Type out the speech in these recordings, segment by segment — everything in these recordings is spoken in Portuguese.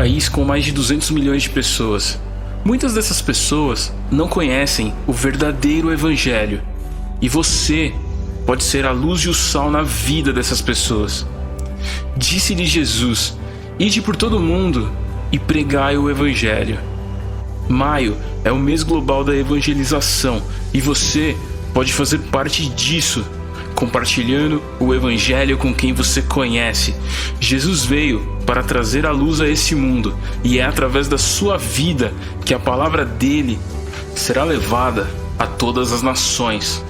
país com mais de 200 milhões de pessoas. Muitas dessas pessoas não conhecem o verdadeiro evangelho. E você pode ser a luz e o sal na vida dessas pessoas. Disse-lhe Jesus: ide por todo mundo e pregai o evangelho. Maio é o mês global da evangelização e você pode fazer parte disso, compartilhando o evangelho com quem você conhece. Jesus veio para trazer a luz a esse mundo e é através da sua vida que a palavra dele será levada a todas as nações.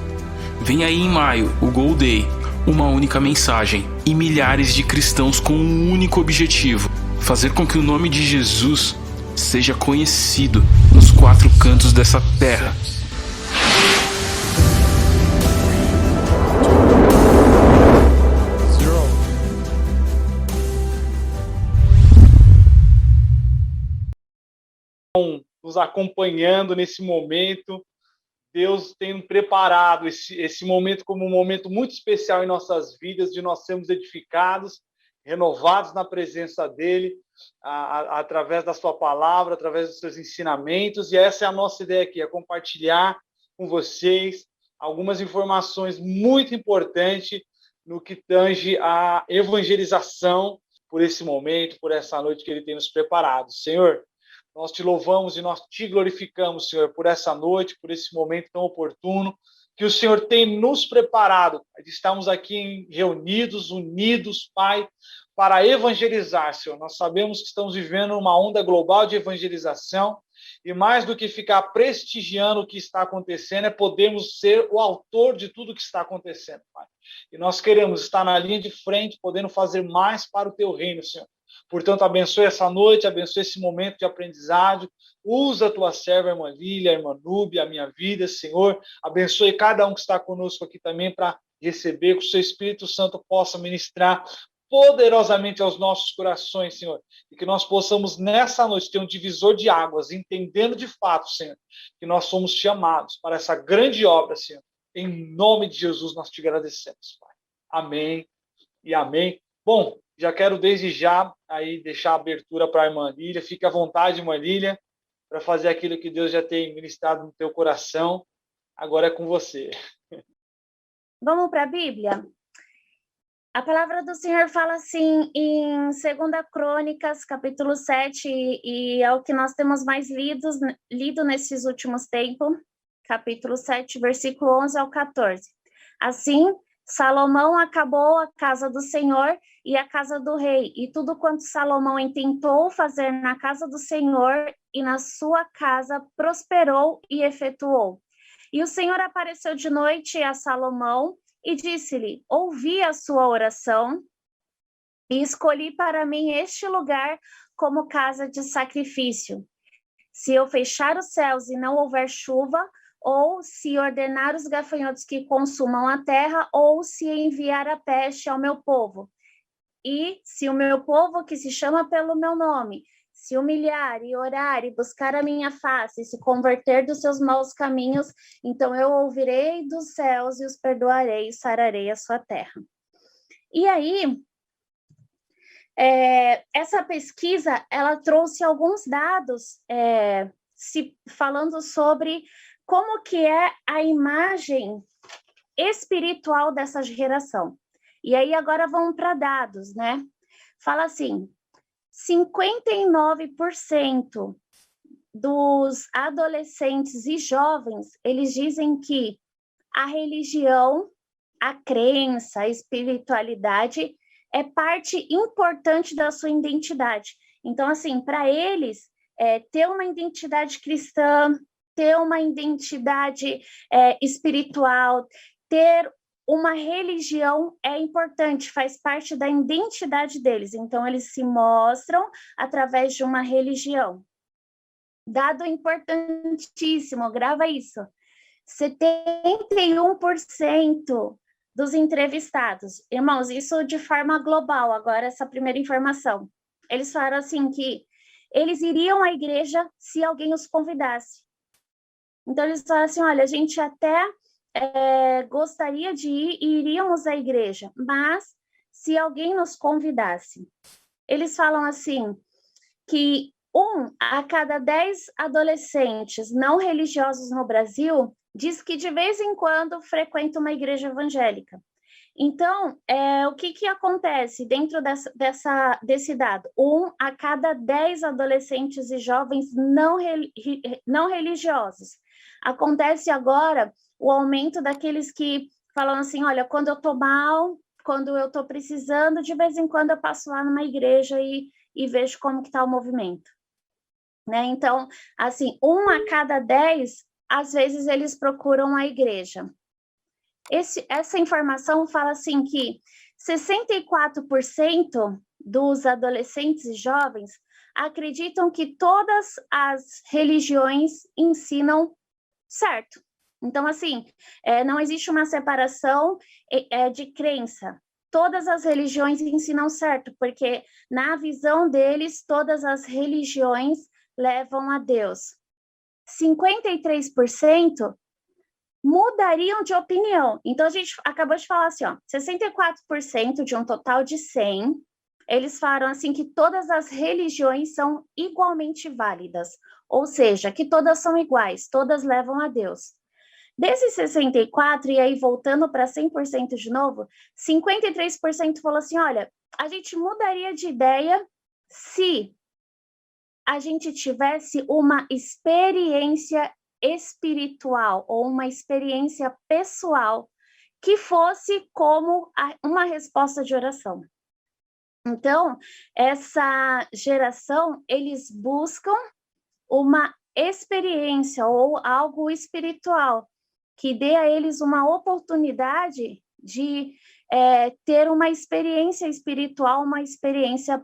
Vem aí em maio o Go Day, uma única mensagem e milhares de cristãos com um único objetivo: fazer com que o nome de Jesus seja conhecido nos 4 cantos dessa terra. Nos acompanhando nesse momento, Deus tem preparado esse momento como um momento muito especial em nossas vidas, de nós sermos edificados, renovados na presença dEle, através da sua palavra, através dos seus ensinamentos, e essa é a nossa ideia aqui, é compartilhar com vocês algumas informações muito importantes no que tange a evangelização por esse momento, por essa noite que Ele tem nos preparado. Senhor, nós te louvamos e nós te glorificamos, Senhor, por essa noite, por esse momento tão oportuno que o Senhor tem nos preparado. Estamos aqui reunidos, unidos, Pai, para evangelizar, Senhor. Nós sabemos que estamos vivendo uma onda global de evangelização e mais do que ficar prestigiando o que está acontecendo, é podermos ser o autor de tudo que está acontecendo, Pai. E nós queremos estar na linha de frente, podendo fazer mais para o teu reino, Senhor. Portanto, abençoe essa noite, abençoe esse momento de aprendizagem. Usa a tua serva, a irmã Lília, a irmã Núbia, a minha vida, Senhor. Abençoe cada um que está conosco aqui também para receber, que o seu Espírito Santo possa ministrar poderosamente aos nossos corações, Senhor. E que nós possamos, nessa noite, ter um divisor de águas, entendendo de fato, Senhor, que nós somos chamados para essa grande obra, Senhor. Em nome de Jesus, nós te agradecemos, Pai. Amém e amém. Bom, já quero desde já aí deixar a abertura para a irmã Lília. Fique à vontade, irmã Lília, para fazer aquilo que Deus já tem ministrado no teu coração. Agora é com você. Vamos para a Bíblia? A palavra do Senhor fala assim em 2 Crônicas, capítulo 7, e é o que nós temos mais lido nesses últimos tempos, capítulo 7, versículo 11 ao 14. Assim, Salomão acabou a casa do Senhor e a casa do rei, e tudo quanto Salomão intentou fazer na casa do Senhor e na sua casa prosperou e efetuou. E o Senhor apareceu de noite a Salomão e disse-lhe: ouvi a sua oração e escolhi para mim este lugar como casa de sacrifício. Se eu fechar os céus e não houver chuva, ou se ordenar os gafanhotos que consumam a terra, ou se enviar a peste ao meu povo. E se o meu povo, que se chama pelo meu nome, se humilhar e orar e buscar a minha face, e se converter dos seus maus caminhos, então eu ouvirei dos céus e os perdoarei e sararei a sua terra. E aí, essa pesquisa, ela trouxe alguns dados falando sobre como que é a imagem espiritual dessa geração. E aí agora vamos para dados, né? Fala assim, 59% dos adolescentes e jovens, eles dizem que a religião, a crença, a espiritualidade é parte importante da sua identidade. Então, assim, para eles, ter uma identidade cristã, ter uma identidade espiritual, ter uma religião é importante, faz parte da identidade deles. Então, eles se mostram através de uma religião. Dado importantíssimo, grava isso. 71% dos entrevistados, irmãos, isso de forma global, agora essa primeira informação. Eles falaram assim que eles iriam à igreja se alguém os convidasse. Então, eles falaram assim, olha, a gente até gostaria de ir e iríamos à igreja, mas se alguém nos convidasse. Eles falam assim, que 1 a cada 10 adolescentes não religiosos no Brasil diz que de vez em quando frequenta uma igreja evangélica. Então, o que acontece dentro desse dado? 1 a cada 10 adolescentes e jovens não religiosos. Acontece agora o aumento daqueles que falam assim, olha, quando eu estou mal, quando eu estou precisando, de vez em quando eu passo lá numa igreja e vejo como que está o movimento. Né? Então, assim, 1 a cada 10, às vezes eles procuram a igreja. Essa informação fala assim que 64% dos adolescentes e jovens acreditam que todas as religiões ensinam certo. Então, assim, não existe uma separação de crença. Todas as religiões ensinam certo, porque na visão deles, todas as religiões levam a Deus. 53% mudariam de opinião. Então, a gente acabou de falar assim, ó, 64% de um total de 100, eles falaram assim que todas as religiões são igualmente válidas, ou seja, que todas são iguais, todas levam a Deus. Desses 64, e aí voltando para 100% de novo, 53% falou assim, olha, a gente mudaria de ideia se a gente tivesse uma experiência espiritual ou uma experiência pessoal que fosse como uma resposta de oração. Então, essa geração, eles buscam uma experiência ou algo espiritual que dê a eles uma oportunidade de ter uma experiência espiritual, uma experiência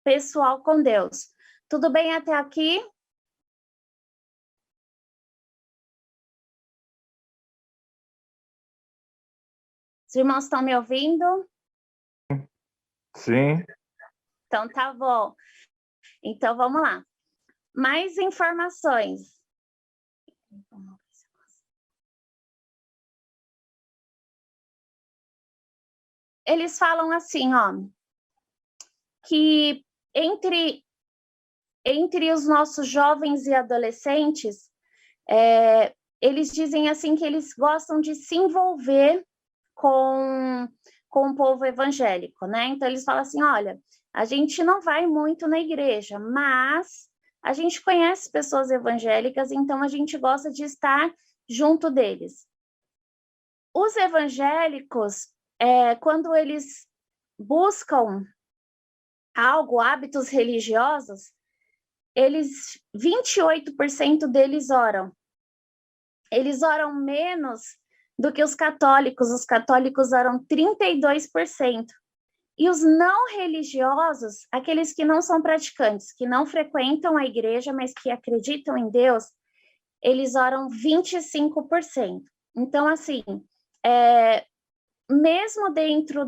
pessoal com Deus. Tudo bem até aqui? Os irmãos estão me ouvindo? Sim. Então, tá bom. Então, vamos lá. Mais informações. Eles falam assim, ó, que entre os nossos jovens e adolescentes, eles dizem assim que eles gostam de se envolver com o povo evangélico, né? Então, eles falam assim, olha, a gente não vai muito na igreja, mas a gente conhece pessoas evangélicas, então a gente gosta de estar junto deles. Os evangélicos, quando eles buscam hábitos religiosos, 28% deles oram. Eles oram menos do que os católicos oram 32%. E os não religiosos, aqueles que não são praticantes, que não frequentam a igreja, mas que acreditam em Deus, eles oram 25%. Então, assim, mesmo dentro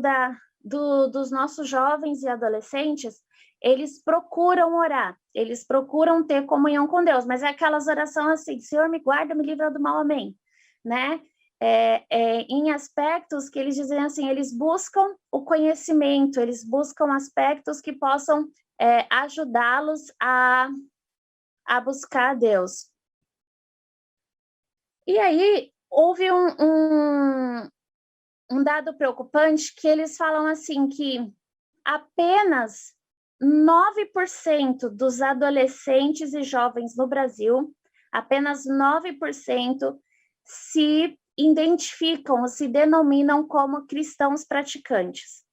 dos nossos jovens e adolescentes, eles procuram orar, eles procuram ter comunhão com Deus, mas é aquelas orações assim, Senhor, me guarda, me livra do mal, amém, né? Em aspectos que eles dizem assim, eles buscam o conhecimento, eles buscam aspectos que possam ajudá-los a buscar a Deus. E aí, houve um dado preocupante que eles falam assim, que apenas 9% dos adolescentes e jovens no Brasil, apenas 9% se identificam, se denominam como cristãos praticantes.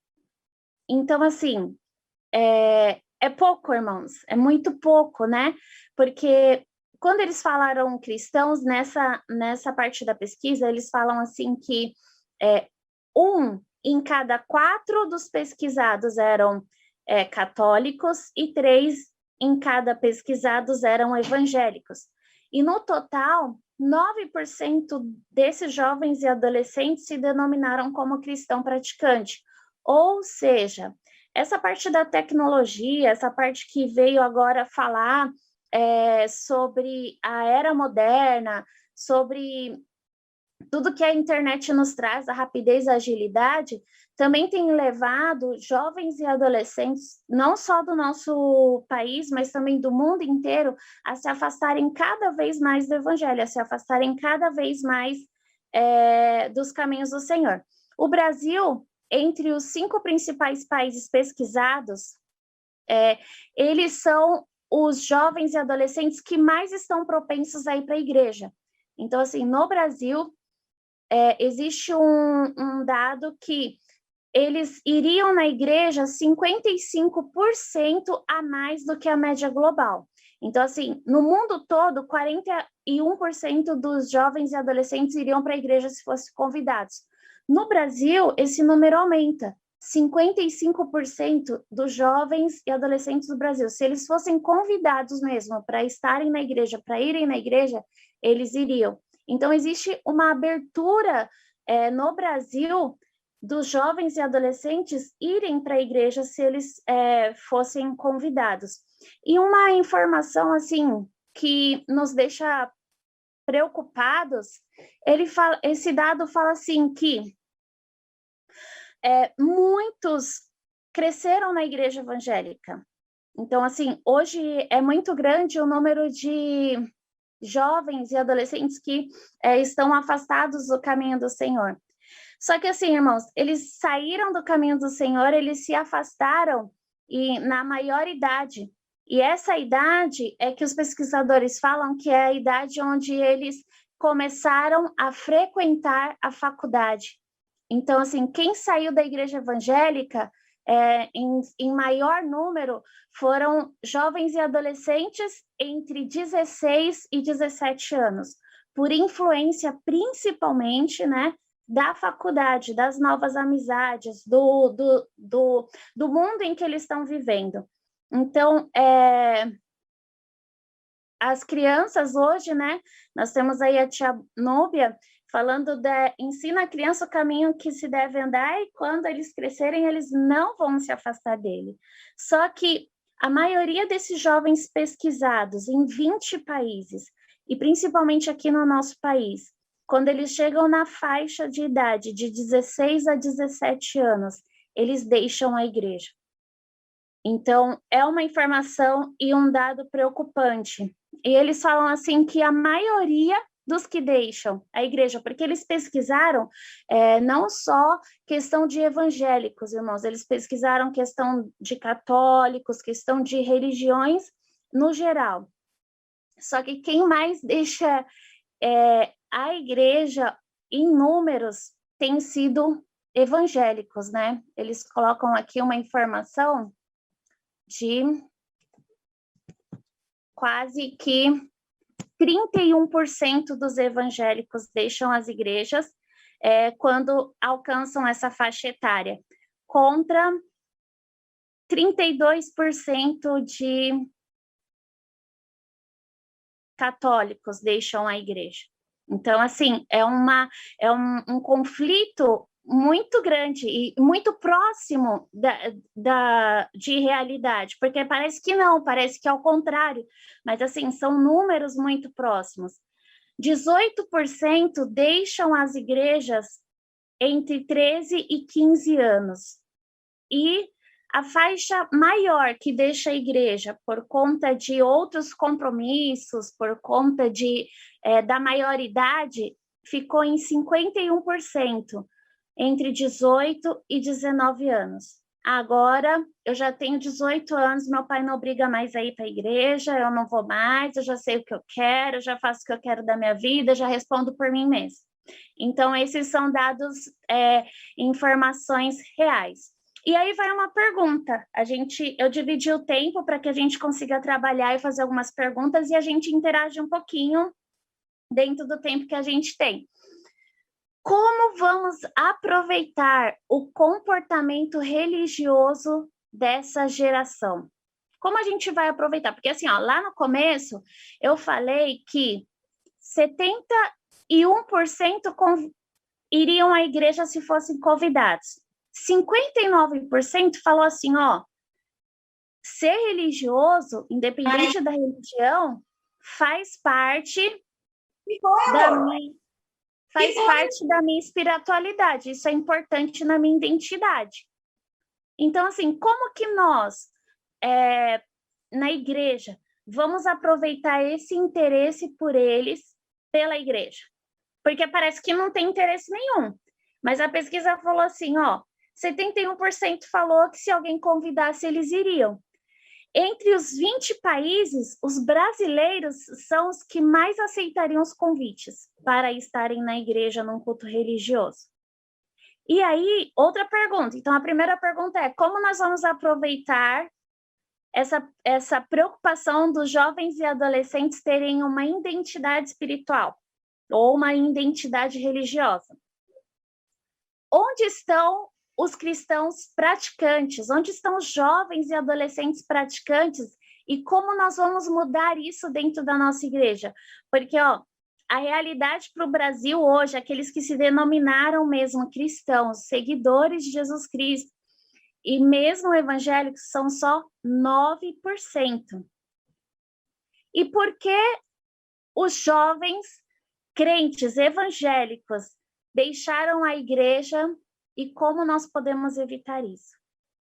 Então, assim, é pouco, irmãos, é muito pouco, né? Porque quando eles falaram cristãos, nessa parte da pesquisa, eles falam assim que 1 em cada 4 dos pesquisados eram católicos e 3 em cada pesquisados eram evangélicos. E no total, 9% desses jovens e adolescentes se denominaram como cristão praticante. Ou seja, essa parte da tecnologia, essa parte que veio agora falar sobre a era moderna, sobre tudo que a internet nos traz, a rapidez, a agilidade, também tem levado jovens e adolescentes, não só do nosso país, mas também do mundo inteiro, a se afastarem cada vez mais do Evangelho, a se afastarem cada vez mais dos caminhos do Senhor. O Brasil, entre os 5 principais países pesquisados, eles são os jovens e adolescentes que mais estão propensos a ir para a igreja. Então, assim, no Brasil, existe um dado que eles iriam na igreja 55% a mais do que a média global. Então, assim, no mundo todo, 41% dos jovens e adolescentes iriam para a igreja se fossem convidados. No Brasil, esse número aumenta. 55% dos jovens e adolescentes do Brasil, se eles fossem convidados mesmo para estarem na igreja, para irem na igreja, eles iriam. Então, existe uma abertura no Brasil dos jovens e adolescentes irem para a igreja se eles fossem convidados. E uma informação, assim, que nos deixa preocupados, esse dado fala assim que muitos cresceram na igreja evangélica. Então, assim, hoje é muito grande o número de jovens e adolescentes que estão afastados do caminho do Senhor. Só que, assim, irmãos, eles saíram do caminho do Senhor, eles se afastaram na maior idade. E essa idade é que os pesquisadores falam que é a idade onde eles começaram a frequentar a faculdade. Então, assim, quem saiu da igreja evangélica em maior número foram jovens e adolescentes entre 16 e 17 anos, por influência principalmente, né, da faculdade, das novas amizades, do mundo em que eles estão vivendo. Então, as crianças hoje, né, nós temos aí a tia Núbia falando ensina a criança o caminho que se deve andar e quando eles crescerem, eles não vão se afastar dele. Só que a maioria desses jovens pesquisados em 20 países, e principalmente aqui no nosso país, quando eles chegam na faixa de idade de 16 a 17 anos, eles deixam a igreja. Então, é uma informação e um dado preocupante. E eles falam assim que a maioria dos que deixam a igreja, porque eles pesquisaram não só questão de evangélicos, irmãos, eles pesquisaram questão de católicos, questão de religiões no geral. Só que quem mais deixa a igreja em números tem sido evangélicos, né? Eles colocam aqui uma informação de quase que 31% dos evangélicos deixam as igrejas quando alcançam essa faixa etária, contra 32% de católicos deixam a igreja. Então, assim, é um conflito muito grande e muito próximo de realidade, porque parece que não, parece que é o contrário, mas assim, são números muito próximos. 18% deixam as igrejas entre 13 e 15 anos, e a faixa maior que deixa a igreja por conta de outros compromissos, por conta da maioridade, ficou em 51%, entre 18 e 19 anos. Agora, eu já tenho 18 anos, meu pai não obriga mais a ir para a igreja, eu não vou mais, eu já sei o que eu quero, eu já faço o que eu quero da minha vida, já respondo por mim mesmo. Então, esses são dados, informações reais. E aí vai uma pergunta. Eu dividi o tempo para que a gente consiga trabalhar e fazer algumas perguntas e a gente interage um pouquinho dentro do tempo que a gente tem. Como vamos aproveitar o comportamento religioso dessa geração? Como a gente vai aproveitar? Porque assim, lá no começo eu falei que 71% iriam à igreja se fossem convidados. 59% falou assim, ser religioso, independente da religião, faz parte faz parte da minha espiritualidade, isso é importante na minha identidade. Então, assim, como que nós, na igreja, vamos aproveitar esse interesse por eles pela igreja? Porque parece que não tem interesse nenhum. Mas a pesquisa falou assim, ó, 71% falou que se alguém convidasse, eles iriam. Entre os 20 países, os brasileiros são os que mais aceitariam os convites para estarem na igreja num culto religioso. E aí, outra pergunta. Então, a primeira pergunta é, como nós vamos aproveitar essa preocupação dos jovens e adolescentes terem uma identidade espiritual ou uma identidade religiosa? Onde estão os cristãos praticantes? Onde estão os jovens e adolescentes praticantes? E como nós vamos mudar isso dentro da nossa igreja? Porque, ó, a realidade para o Brasil hoje, aqueles que se denominaram mesmo cristãos, seguidores de Jesus Cristo, e mesmo evangélicos, são só 9%. E por que os jovens crentes evangélicos deixaram a igreja e como nós podemos evitar isso?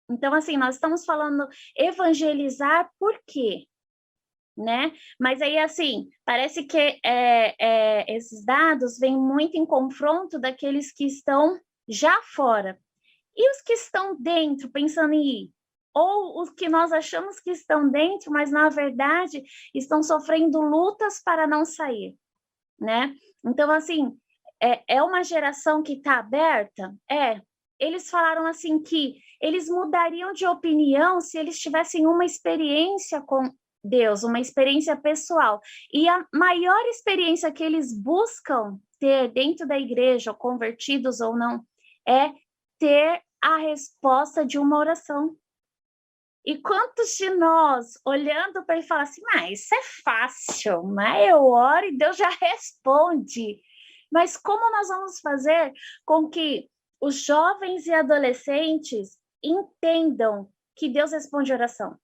Então, assim, nós estamos falando evangelizar por quê? Né? Mas aí, assim, parece que esses dados vêm muito em confronto daqueles que estão já fora. E os que estão dentro, pensando em ir? Ou os que nós achamos que estão dentro, mas, na verdade, estão sofrendo lutas para não sair, né? Então, assim, é uma geração que está aberta? Eles falaram, assim, que eles mudariam de opinião se eles tivessem uma experiência com Deus, uma experiência pessoal. E a maior experiência que eles buscam ter dentro da igreja, convertidos ou não, é ter a resposta de uma oração. E quantos de nós, olhando para ele, falam assim, mas isso é fácil, mas eu oro e Deus já responde. Mas como nós vamos fazer com que os jovens e adolescentes entendam que Deus responde oração?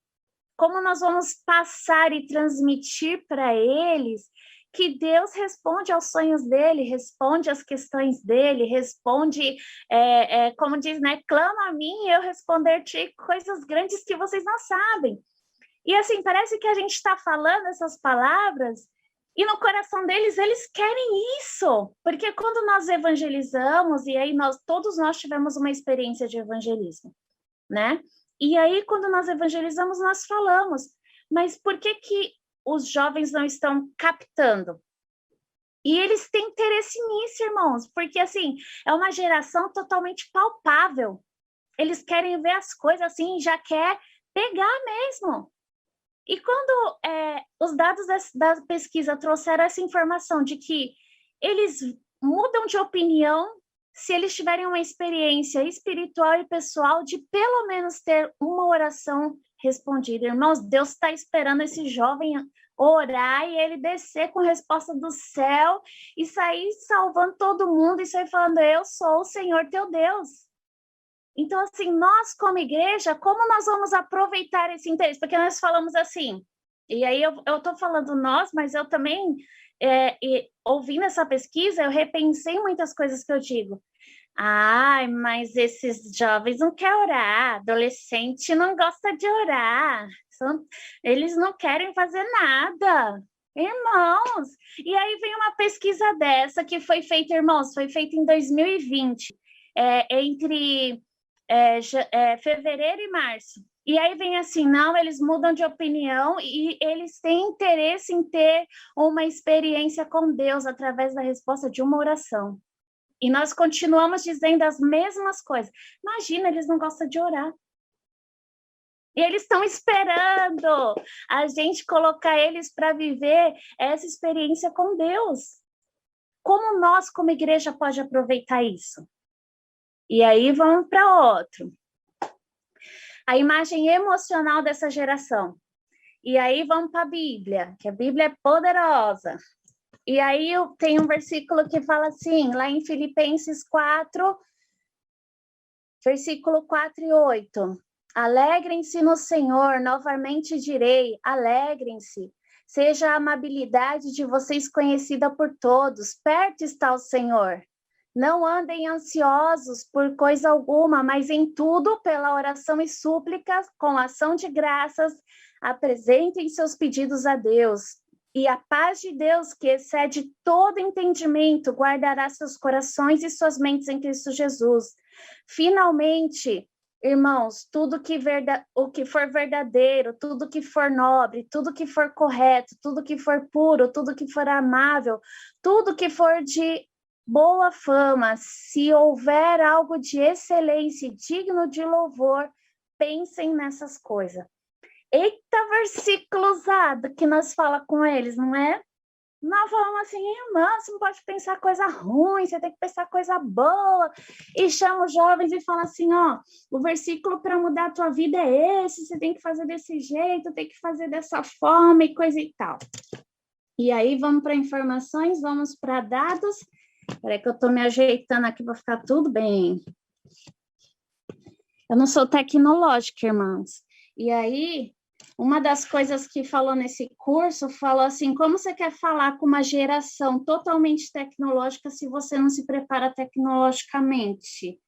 Como nós vamos passar e transmitir para eles que Deus responde aos sonhos dele, responde às questões dele, responde, como diz, né? Clama a mim e eu responder-te coisas grandes que vocês não sabem. E assim, parece que a gente está falando essas palavras e no coração deles, eles querem isso. Porque quando nós evangelizamos, e aí todos nós tivemos uma experiência de evangelismo, né? E aí, quando nós evangelizamos, nós falamos, mas por que os jovens não estão captando? E eles têm interesse nisso, irmãos, porque, assim, é uma geração totalmente palpável. Eles querem ver as coisas assim, já quer pegar mesmo. E quando os dados da pesquisa trouxeram essa informação de que eles mudam de opinião se eles tiverem uma experiência espiritual e pessoal de pelo menos ter uma oração respondida. Irmãos, Deus está esperando esse jovem orar e ele descer com resposta do céu e sair salvando todo mundo e sair falando, eu sou o Senhor teu Deus. Então, assim, nós como igreja, como nós vamos aproveitar esse interesse? Porque nós falamos assim, e aí eu estou falando nós, mas eu também, ouvindo essa pesquisa, eu repensei muitas coisas que eu digo. Ai, mas esses jovens não querem orar, adolescente não gosta de orar, eles não querem fazer nada, irmãos. E aí vem uma pesquisa dessa que foi feita, irmãos, foi feita em 2020, entre fevereiro e março. E aí vem assim, não, eles mudam de opinião e eles têm interesse em ter uma experiência com Deus através da resposta de uma oração. E nós continuamos dizendo as mesmas coisas. Imagina, eles não gostam de orar. E eles estão esperando a gente colocar eles para viver essa experiência com Deus. Como nós, como igreja, pode aproveitar isso? E aí vamos para outro. A imagem emocional dessa geração. E aí vamos para a Bíblia, que a Bíblia é poderosa. E aí tem um versículo que fala assim, lá em Filipenses 4, versículo 4 e 8. Alegrem-se no Senhor, novamente direi, alegrem-se. Seja a amabilidade de vocês conhecida por todos. Perto está o Senhor. Não andem ansiosos por coisa alguma, mas em tudo, pela oração e súplicas, com ação de graças, apresentem seus pedidos a Deus. E a paz de Deus, que excede todo entendimento, guardará seus corações e suas mentes em Cristo Jesus. Finalmente, irmãos, o que for verdadeiro, tudo que for nobre, tudo que for correto, tudo que for puro, tudo que for amável, tudo que for de boa fama, se houver algo de excelência e digno de louvor, pensem nessas coisas. Eita, versículo usado que nós fala com eles, não é? Nós falamos assim, irmã, você não pode pensar coisa ruim, você tem que pensar coisa boa. E chama os jovens e fala assim, ó, o versículo para mudar a tua vida é esse, você tem que fazer desse jeito, tem que fazer dessa forma e coisa e tal. E aí vamos para informações, vamos para dados. Espera que eu estou me ajeitando aqui para ficar tudo bem. Eu não sou tecnológica, irmãos. E aí, uma das coisas que falou nesse curso, falou assim, como você quer falar com uma geração totalmente tecnológica se você não se prepara tecnologicamente?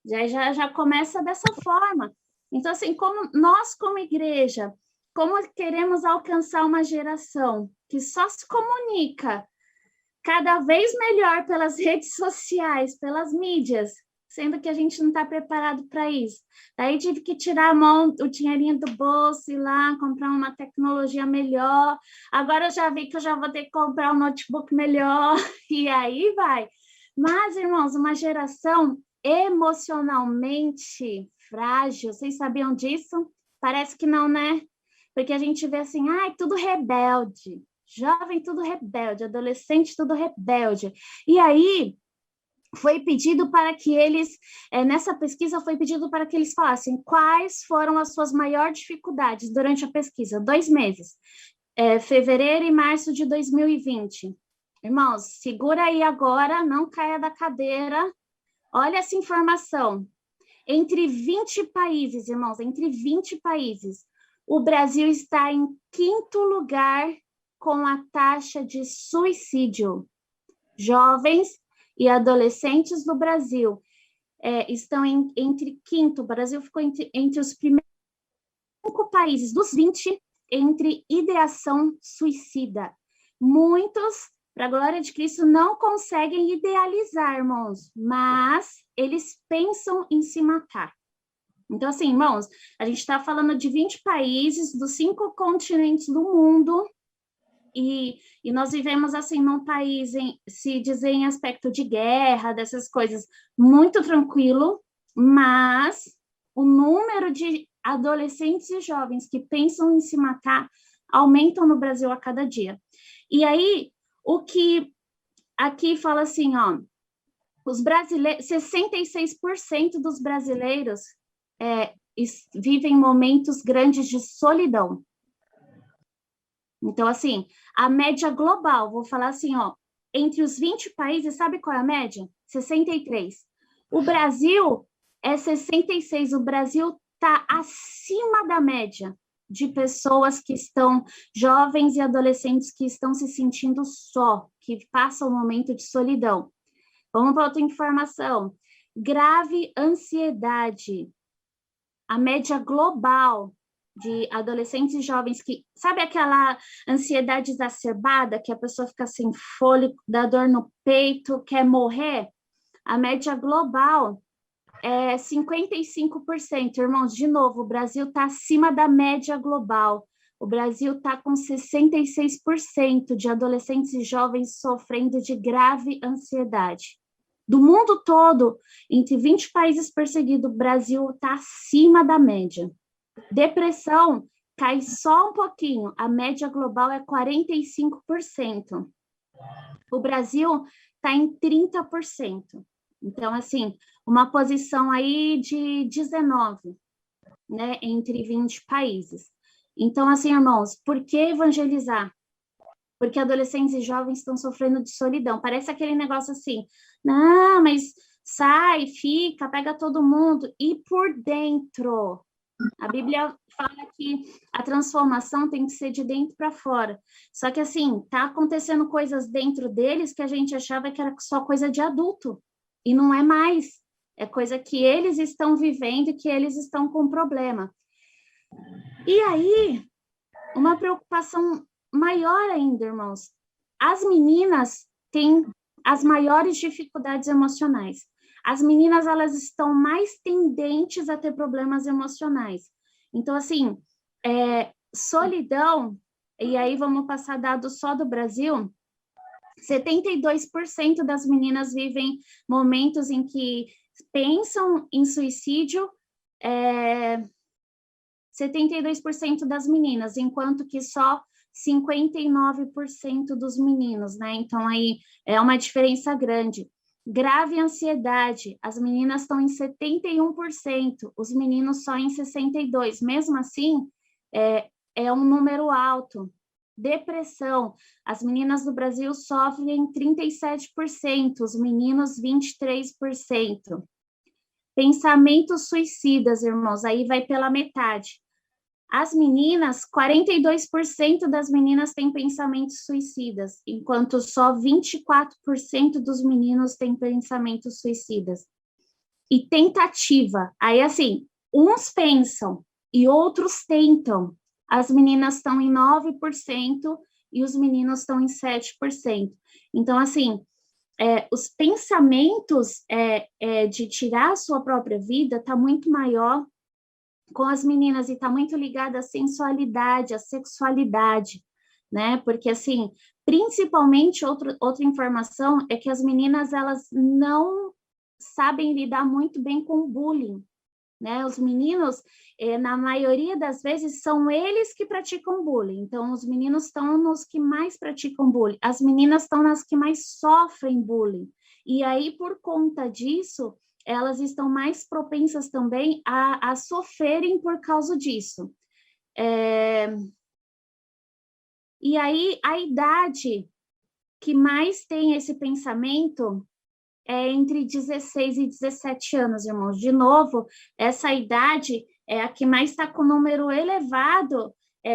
Já começa dessa forma. Então, assim, como nós como igreja, como queremos alcançar uma geração que só se comunica cada vez melhor pelas redes sociais, pelas mídias, sendo que a gente não está preparado para isso. Daí tive que tirar o dinheirinho do bolso, ir lá, comprar uma tecnologia melhor. Agora eu já vi que eu já vou ter que comprar um notebook melhor, e aí vai. Mas, irmãos, uma geração emocionalmente frágil, vocês sabiam disso? Parece que não, né? Porque a gente vê assim, ai, tudo rebelde. Jovem, tudo rebelde. Adolescente, tudo rebelde. E aí, foi pedido para que eles, nessa pesquisa, foi pedido para que eles falassem quais foram as suas maiores dificuldades durante a pesquisa, 2 meses, fevereiro e março de 2020. Irmãos, segura aí agora, não caia da cadeira, olha essa informação. Entre 20 países, irmãos, entre 20 países, o Brasil está em 5º lugar com a taxa de suicídio. Jovens e adolescentes do Brasil estão entre 5º, o Brasil ficou entre os primeiros 5 países, dos 20, entre ideação suicida. Muitos, para a glória de Cristo, não conseguem idealizar, irmãos, mas eles pensam em se matar. Então, assim, irmãos, a gente está falando de 20 países, dos 5 continentes do mundo, e nós vivemos, assim, num país, se dizer em aspecto de guerra, dessas coisas, muito tranquilo, mas o número de adolescentes e jovens que pensam em se matar aumentam no Brasil a cada dia. E aí, o que aqui fala assim, ó, os brasileiros, 66% dos brasileiros vivem momentos grandes de solidão. Então, assim, a média global, vou falar assim, ó, entre os 20 países, sabe qual é a média? 63. O Brasil é 66, o Brasil está acima da média de pessoas que estão, jovens e adolescentes que estão se sentindo só, que passam um momento de solidão. Vamos para outra informação. Grave ansiedade. A média global de adolescentes e jovens que... Sabe aquela ansiedade exacerbada, que a pessoa fica sem fôlego, dá dor no peito, quer morrer? A média global é 55%. Irmãos, de novo, o Brasil está acima da média global. O Brasil está com 66% de adolescentes e jovens sofrendo de grave ansiedade. Do mundo todo, entre 20 países perseguidos, o Brasil está acima da média. Depressão cai só um pouquinho, a média global é 45%. O Brasil está em 30%. Então, assim, uma posição aí de 19, né, entre 20 países. Então, assim, irmãos, por que evangelizar? Porque adolescentes e jovens estão sofrendo de solidão. Parece aquele negócio assim, não, mas sai, fica, pega todo mundo. E por dentro, A Bíblia fala que a transformação tem que ser de dentro para fora. Só que, assim, tá acontecendo coisas dentro deles que a gente achava que era só coisa de adulto. E não é mais. É coisa que eles estão vivendo e que eles estão com problema. E aí, uma preocupação maior ainda, irmãos. As meninas têm as maiores dificuldades emocionais. As meninas, elas estão mais tendentes a ter problemas emocionais. Então, assim, solidão, e aí vamos passar dados só do Brasil, 72% das meninas vivem momentos em que pensam em suicídio, 72% das meninas, enquanto que só 59% dos meninos, né? Então, aí é uma diferença grande. Grave ansiedade, as meninas estão em 71%, os meninos só em 62%. Mesmo assim, é um número alto. Depressão, as meninas do Brasil sofrem 37%, os meninos 23%. Pensamentos suicidas, irmãos, aí vai pela metade. As meninas, 42% das meninas têm pensamentos suicidas, enquanto só 24% dos meninos têm pensamentos suicidas. E tentativa, aí assim, uns pensam e outros tentam. As meninas estão em 9% e os meninos estão em 7%. Então, assim, os pensamentos de tirar a sua própria vida está muito maior com as meninas e está muito ligada à sensualidade, à sexualidade, né? Porque, assim, principalmente, outra informação é que as meninas, elas não sabem lidar muito bem com o bullying, né? Os meninos, na maioria das vezes, são eles que praticam bullying. Então, os meninos estão nos que mais praticam bullying. As meninas estão nas que mais sofrem bullying. E aí, por conta disso, elas estão mais propensas também a sofrerem por causa disso. E aí, a idade que mais tem esse pensamento é entre 16 e 17 anos, irmãos. De novo, essa idade é a que mais está com número elevado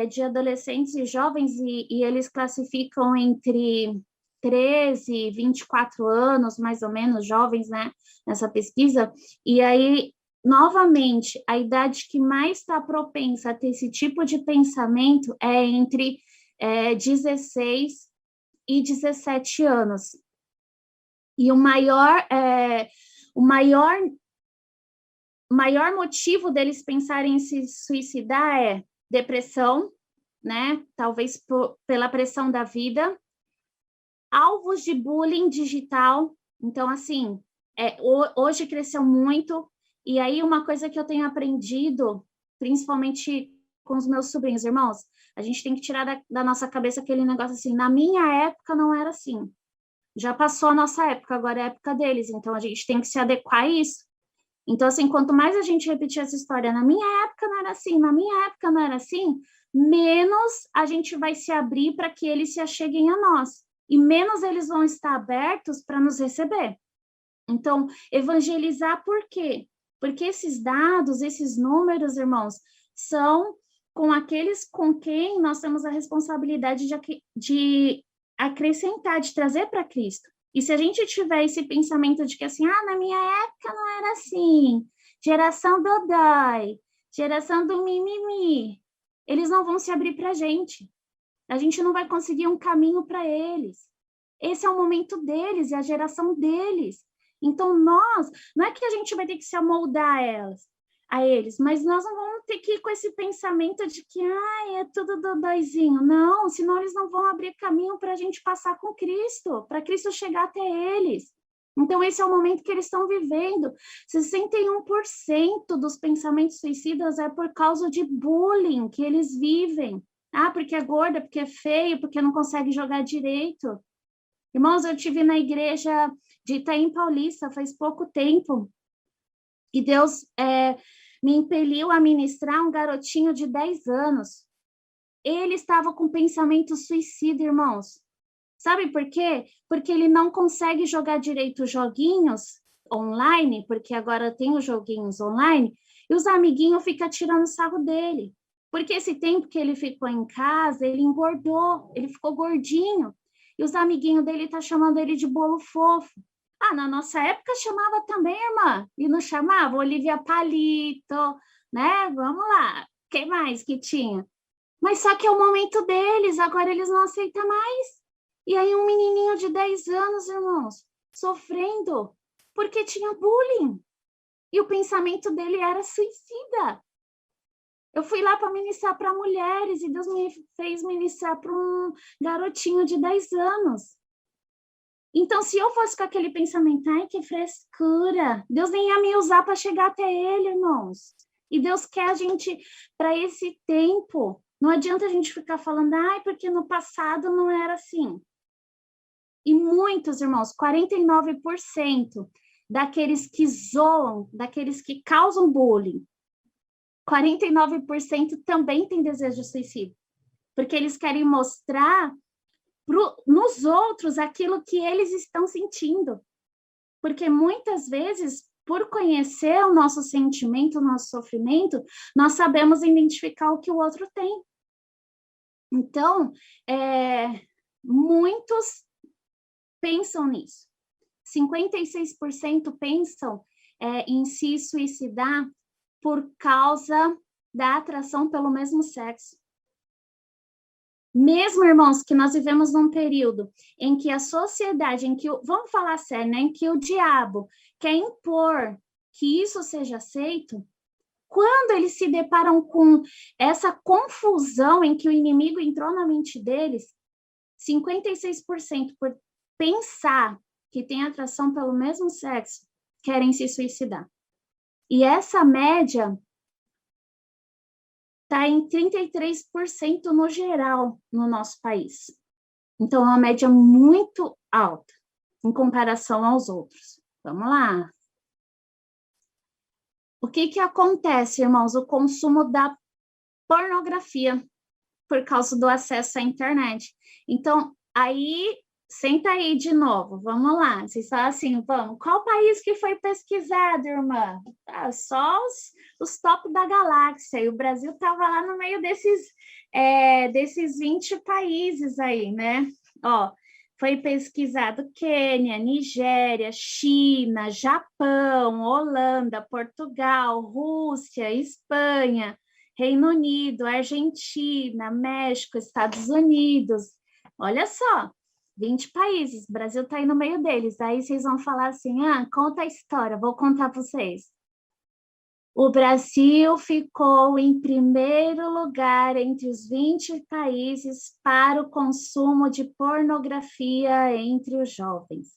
de adolescentes e jovens, e eles classificam entre 13 e 24 anos, mais ou menos, jovens, né, nessa pesquisa. E aí, novamente, a idade que mais está propensa a ter esse tipo de pensamento é entre 16 e 17 anos. E o maior motivo deles pensarem em se suicidar é depressão, né? Talvez pela pressão da vida, alvos de bullying digital. Então, assim, hoje cresceu muito, e aí uma coisa que eu tenho aprendido, principalmente com os meus sobrinhos, irmãos, a gente tem que tirar da nossa cabeça aquele negócio assim, na minha época não era assim. Já passou a nossa época, agora é a época deles, então a gente tem que se adequar a isso. Então, assim, quanto mais a gente repetir essa história, na minha época não era assim, na minha época não era assim, menos a gente vai se abrir para que eles se acheguem a nós, e menos eles vão estar abertos para nos receber. Então, evangelizar por quê? Porque esses dados, esses números, irmãos, são com aqueles com quem nós temos a responsabilidade de acrescentar, de trazer para Cristo. E se a gente tiver esse pensamento de que assim, na minha época não era assim, geração dodói, geração do mimimi, eles não vão se abrir para a gente não vai conseguir um caminho para eles. Esse é o momento deles, é a geração deles. Então, não é que a gente vai ter que se amoldar a eles, mas nós não vamos ter que ir com esse pensamento de que, é tudo dodóizinho. Não, senão eles não vão abrir caminho para a gente passar com Cristo, para Cristo chegar até eles. Então, esse é o momento que eles estão vivendo. 61% dos pensamentos suicidas é por causa de bullying que eles vivem. Porque é gorda, porque é feio, porque não consegue jogar direito. Irmãos, eu estive na igreja de Itaim Paulista faz pouco tempo, e Deus me impeliu a ministrar um garotinho de 10 anos. Ele estava com pensamento suicida, irmãos. Sabe por quê? Porque ele não consegue jogar direito joguinhos online, porque agora tem os joguinhos online, E os amiguinhos ficam tirando sarro dele. Porque esse tempo que ele ficou em casa, ele engordou, ele ficou gordinho. E os amiguinhos dele estão chamando ele de bolo fofo. Ah, na nossa época chamava também, irmã. E não chamava? Olivia Palito, né? Vamos lá. O que mais que tinha? Mas só que é o momento deles, agora eles não aceitam mais. E aí um menininho de 10 anos, irmãos, sofrendo porque tinha bullying. E o pensamento dele era suicida. Eu fui lá para ministrar para mulheres e Deus me fez ministrar para um garotinho de 10 anos. Então, se eu fosse com aquele pensamento, ai, que frescura, Deus nem ia me usar para chegar até ele, irmãos. E Deus quer a gente para esse tempo. Não adianta a gente ficar falando, ai, porque no passado não era assim. E muitos, irmãos, 49% daqueles que zoam, daqueles que causam bullying, 49% também têm desejo de suicídio. Porque eles querem mostrar nos outros aquilo que eles estão sentindo. Porque muitas vezes, por conhecer o nosso sentimento, o nosso sofrimento, nós sabemos identificar o que o outro tem. Então, muitos pensam nisso. 56% pensam em se suicidar por causa da atração pelo mesmo sexo. Mesmo, irmãos, que nós vivemos num período em que a sociedade, vamos falar sério, né, em que o diabo quer impor que isso seja aceito, quando eles se deparam com essa confusão em que o inimigo entrou na mente deles, 56% por pensar que tem atração pelo mesmo sexo, querem se suicidar. E essa média está em 33% no geral no nosso país. Então, é uma média muito alta em comparação aos outros. Vamos lá. O que acontece, irmãos? O consumo da pornografia por causa do acesso à internet. Então, aí, senta aí de novo, vamos lá. Vocês falam assim, vamos, qual país que foi pesquisado, irmã? Ah, só os top da galáxia, e o Brasil estava lá no meio desses 20 países aí, né? Ó, foi pesquisado Quênia, Nigéria, China, Japão, Holanda, Portugal, Rússia, Espanha, Reino Unido, Argentina, México, Estados Unidos. Olha só, 20 países, o Brasil está aí no meio deles. Aí vocês vão falar assim, conta a história, vou contar para vocês. O Brasil ficou em primeiro lugar entre os 20 países para o consumo de pornografia entre os jovens.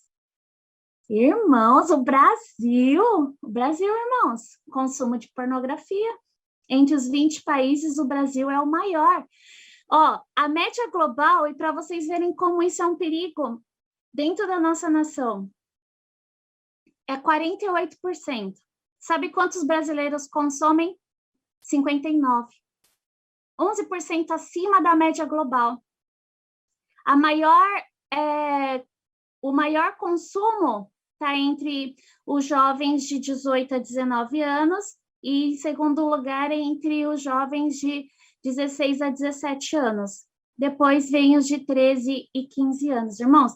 Irmãos, o Brasil, irmãos, consumo de pornografia. Entre os 20 países, o Brasil é o maior. Ó, a média global, e para vocês verem como isso é um perigo dentro da nossa nação, é 48%. Sabe quantos brasileiros consomem? 59%. 11% acima da média global. O maior consumo está entre os jovens de 18 a 19 anos e, em segundo lugar, entre os jovens de 16 a 17 anos. Depois vem os de 13 e 15 anos. Irmãos,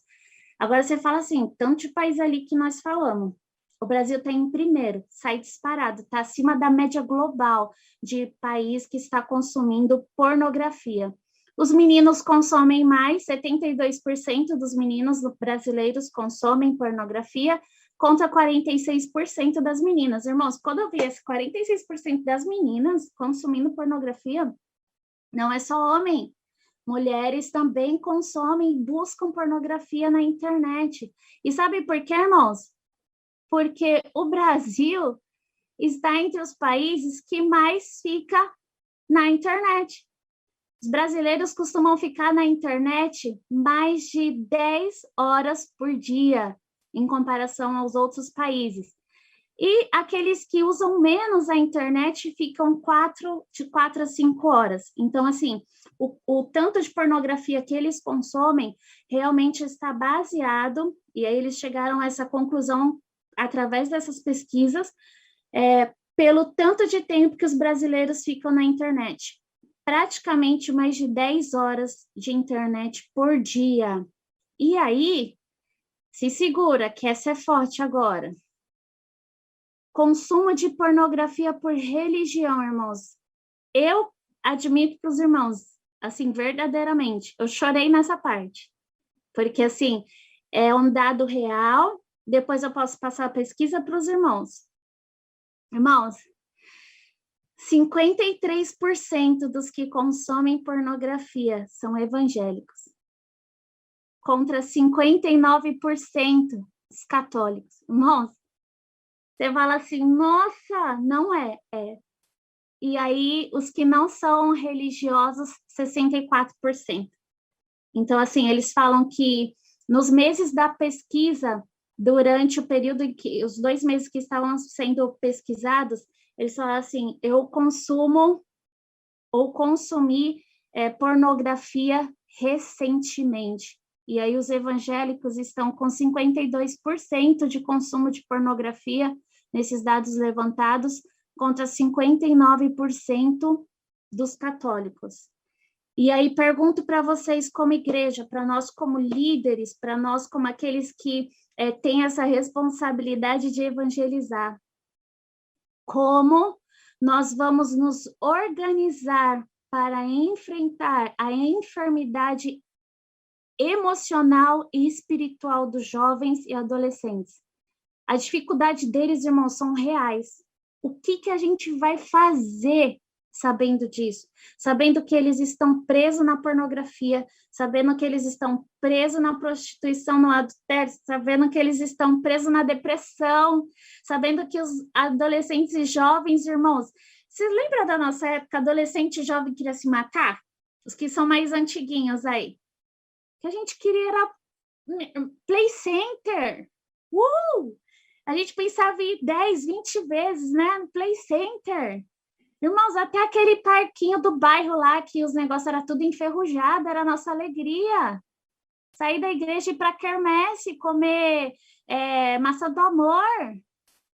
agora você fala assim, tanto de país ali que nós falamos. O Brasil está em primeiro, sai disparado, está acima da média global de país que está consumindo pornografia. Os meninos consomem mais, 72% dos meninos brasileiros consomem pornografia, contra 46% das meninas. Irmãos, quando eu vi esse 46% das meninas consumindo pornografia, não é só homem. Mulheres também consomem, buscam pornografia na internet. E sabe por quê, irmãos? Porque o Brasil está entre os países que mais fica na internet. Os brasileiros costumam ficar na internet mais de 10 horas por dia, em comparação aos outros países. E aqueles que usam menos a internet ficam de 4 a 5 horas. Então, assim, o tanto de pornografia que eles consomem realmente está baseado, e aí eles chegaram a essa conclusão através dessas pesquisas, pelo tanto de tempo que os brasileiros ficam na internet. Praticamente mais de 10 horas de internet por dia. E aí, se segura, que essa é forte agora. Consumo de pornografia por religião, irmãos. Eu admito para os irmãos, assim, verdadeiramente, eu chorei nessa parte. Porque, assim, é um dado real, depois eu posso passar a pesquisa para os irmãos. Irmãos, 53% dos que consomem pornografia são evangélicos, contra 59% dos católicos. Irmãos, você fala assim, nossa, não é? É. E aí, os que não são religiosos, 64%. Então, assim, eles falam que nos meses da pesquisa, durante o período em que, os 2 meses que estavam sendo pesquisados, eles falaram assim, eu consumo ou consumi pornografia recentemente. E aí os evangélicos estão com 52% de consumo de pornografia, nesses dados levantados, contra 59% dos católicos. E aí pergunto para vocês como igreja, para nós como líderes, para nós como aqueles que têm essa responsabilidade de evangelizar, como nós vamos nos organizar para enfrentar a enfermidade emocional e espiritual dos jovens e adolescentes. A dificuldade deles, irmãos, são reais. O que a gente vai fazer sabendo disso? Sabendo que eles estão presos na pornografia, sabendo que eles estão presos na prostituição, no adultério, sabendo que eles estão presos na depressão, sabendo que os adolescentes e jovens, irmãos, você lembra da nossa época, adolescente e jovem queria se matar? Os que são mais antiguinhos aí. Que a gente queria era play center. A gente pensava em ir 10, 20 vezes, né? No play center. Irmãos, até aquele parquinho do bairro lá, que os negócios eram tudo enferrujado, era a nossa alegria. Sair da igreja e ir para quermesse, comer maçã do amor.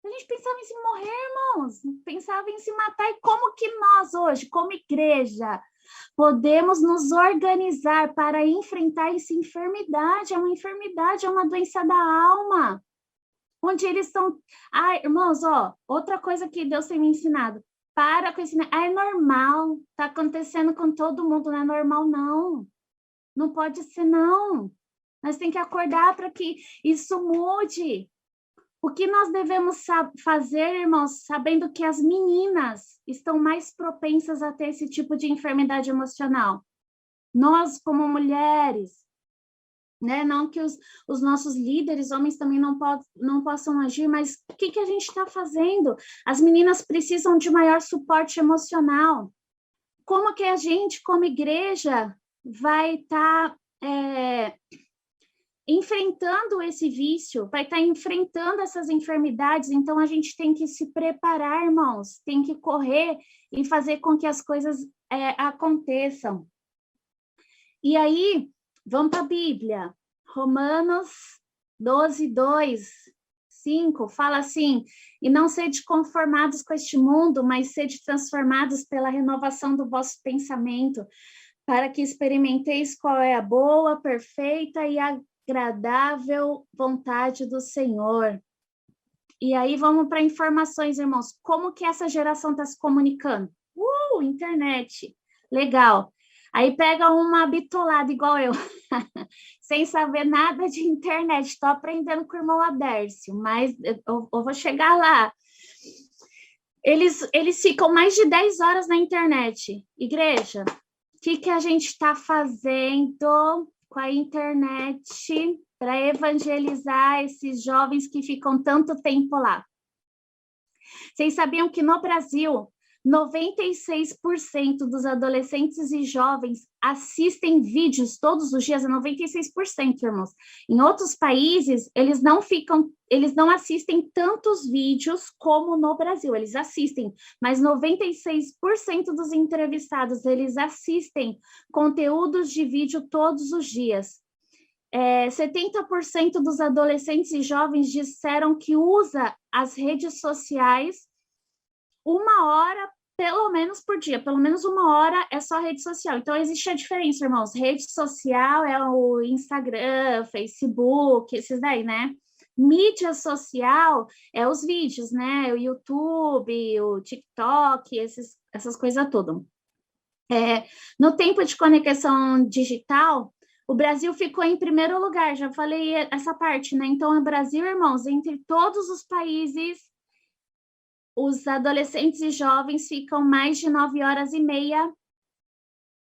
A gente pensava em se morrer, irmãos. Pensava em se matar. E como que nós hoje, como igreja, podemos nos organizar para enfrentar essa enfermidade? É uma enfermidade, é uma doença da alma. Onde eles estão... irmãos, outra coisa que Deus tem me ensinado. Para com isso. É normal. Está acontecendo com todo mundo. Não é normal, não. Não pode ser, não. Nós temos que acordar para que isso mude. O que nós devemos fazer, irmãos, sabendo que as meninas estão mais propensas a ter esse tipo de enfermidade emocional? Nós, como mulheres, né? Não que os nossos líderes, homens, também não possam agir, mas o que a gente está fazendo? As meninas precisam de maior suporte emocional. Como que a gente, como igreja, vai estar enfrentando esse vício, vai estar enfrentando essas enfermidades? Então, a gente tem que se preparar, irmãos, tem que correr e fazer com que as coisas aconteçam. E aí, vamos para a Bíblia. Romanos 12, 2, 5, fala assim, e não sede conformados com este mundo, mas sede transformados pela renovação do vosso pensamento, para que experimenteis qual é a boa, perfeita e agradável vontade do Senhor. E aí vamos para informações, irmãos. Como que essa geração está se comunicando? Internet. Legal. Aí pega uma bitolada igual eu, sem saber nada de internet. Estou aprendendo com o irmão Adércio, mas eu vou chegar lá. Eles ficam mais de 10 horas na internet. Igreja, o que a gente está fazendo com a internet para evangelizar esses jovens que ficam tanto tempo lá? Vocês sabiam que no Brasil, 96% dos adolescentes e jovens assistem vídeos todos os dias? É 96%, irmãos. Em outros países, eles não assistem tantos vídeos como no Brasil. Eles assistem, mas 96% dos entrevistados, eles assistem conteúdos de vídeo todos os dias. 70% dos adolescentes e jovens disseram que usa as redes sociais 1 hora, pelo menos por dia, pelo menos 1 hora é só rede social. Então, existe a diferença, irmãos. Rede social é o Instagram, Facebook, esses daí, né? Mídia social é os vídeos, né? O YouTube, o TikTok, essas coisas todas. No tempo de conexão digital, o Brasil ficou em primeiro lugar, já falei essa parte, né? Então, o Brasil, irmãos, entre todos os países, os adolescentes e jovens ficam mais de 9 horas e meia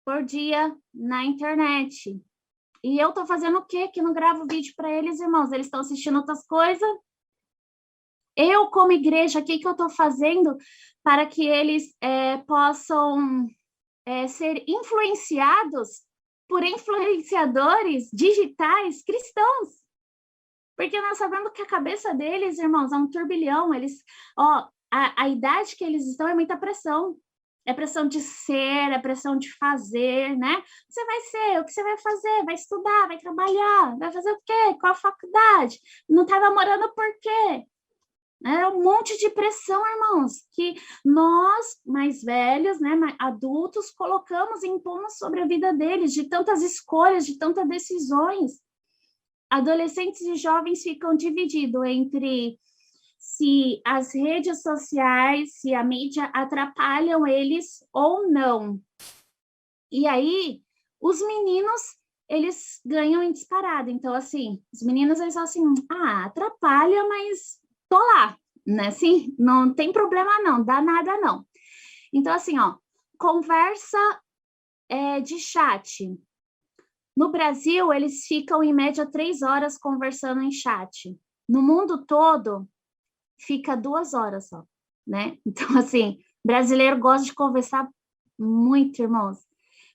por dia na internet. E eu tô fazendo o quê? Que não gravo vídeo para eles, irmãos? Eles estão assistindo outras coisas. Eu, como igreja, o que eu tô fazendo para que eles possam ser influenciados por influenciadores digitais cristãos? Porque nós sabemos que a cabeça deles, irmãos, é um turbilhão. Eles, a idade que eles estão é muita pressão. É pressão de ser, é pressão de fazer, né? Você vai ser, o que você vai fazer? Vai estudar, vai trabalhar, vai fazer o quê? Qual a faculdade? Não está namorando por quê? É um monte de pressão, irmãos, que nós, mais velhos, né, adultos, colocamos e impomos sobre a vida deles, de tantas escolhas, de tantas decisões. Adolescentes e jovens ficam divididos entre se as redes sociais, se a mídia atrapalham eles ou não. E aí, os meninos, eles ganham em disparado. Então, assim, os meninos, eles falam assim, atrapalha, mas tô lá, né? Assim, não tem problema não, dá nada não. Então, assim, conversa de chat. No Brasil, eles ficam, em média, 3 horas conversando em chat. No mundo todo, fica 2 horas só, né? Então, assim, brasileiro gosta de conversar muito, irmãos.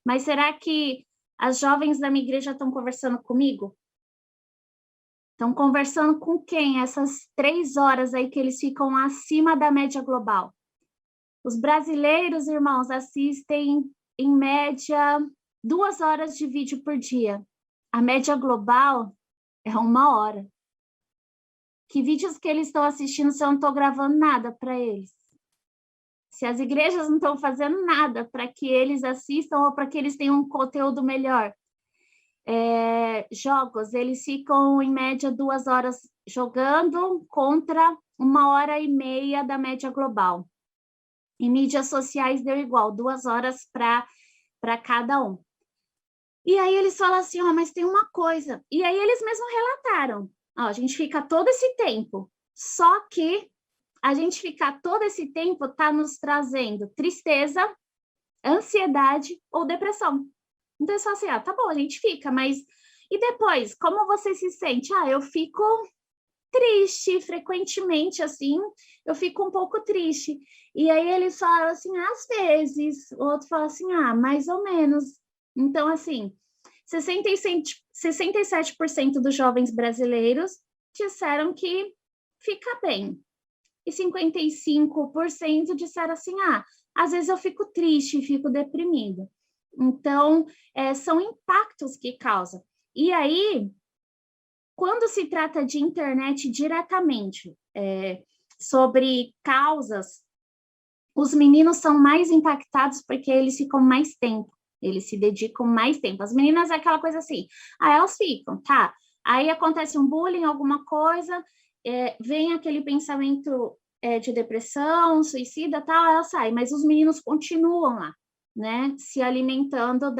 Mas será que as jovens da minha igreja estão conversando comigo? Estão conversando com quem? Essas 3 horas aí que eles ficam acima da média global. Os brasileiros, irmãos, assistem, em média, 2 horas de vídeo por dia. A média global é 1 hora. Que vídeos que eles estão assistindo se eu não estou gravando nada para eles? Se as igrejas não estão fazendo nada para que eles assistam ou para que eles tenham um conteúdo melhor. Jogos, eles ficam em média 2 horas jogando contra 1 hora e meia da média global. Em mídias sociais deu igual, 2 horas para cada um. E aí eles falam assim, mas tem uma coisa. E aí eles mesmos relataram. A gente fica todo esse tempo, só que a gente ficar todo esse tempo está nos trazendo tristeza, ansiedade ou depressão. Então, eles falam assim, tá bom, a gente fica, mas e depois, como você se sente? Eu fico triste, frequentemente, assim, eu fico um pouco triste. E aí eles falam assim, às vezes, o outro fala assim, mais ou menos. Então, assim, 67% dos jovens brasileiros disseram que fica bem. E 55% disseram assim, às vezes eu fico triste, fico deprimido. Então, são impactos que causam. E aí, quando se trata de internet diretamente, sobre causas, os meninos são mais impactados porque eles ficam mais tempo. Eles se dedicam mais tempo. As meninas é aquela coisa assim, elas ficam, tá? Aí acontece um bullying, alguma coisa, vem aquele pensamento de depressão, suicida, tal, ela sai. Mas os meninos continuam lá, né? Se alimentando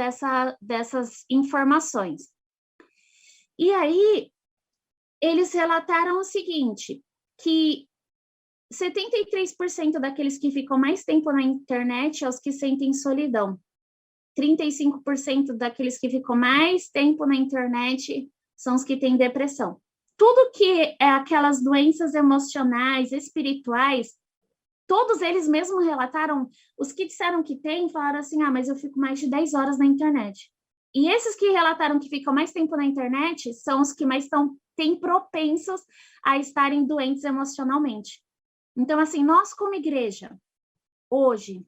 dessas informações. E aí, eles relataram o seguinte, que 73% daqueles que ficam mais tempo na internet são os que sentem solidão. 35% daqueles que ficam mais tempo na internet são os que têm depressão. Tudo que é aquelas doenças emocionais, espirituais, todos eles mesmos relataram, os que disseram que têm, falaram assim, mas eu fico mais de 10 horas na internet. E esses que relataram que ficam mais tempo na internet são os que mais têm propensos a estarem doentes emocionalmente. Então, assim, nós como igreja, hoje,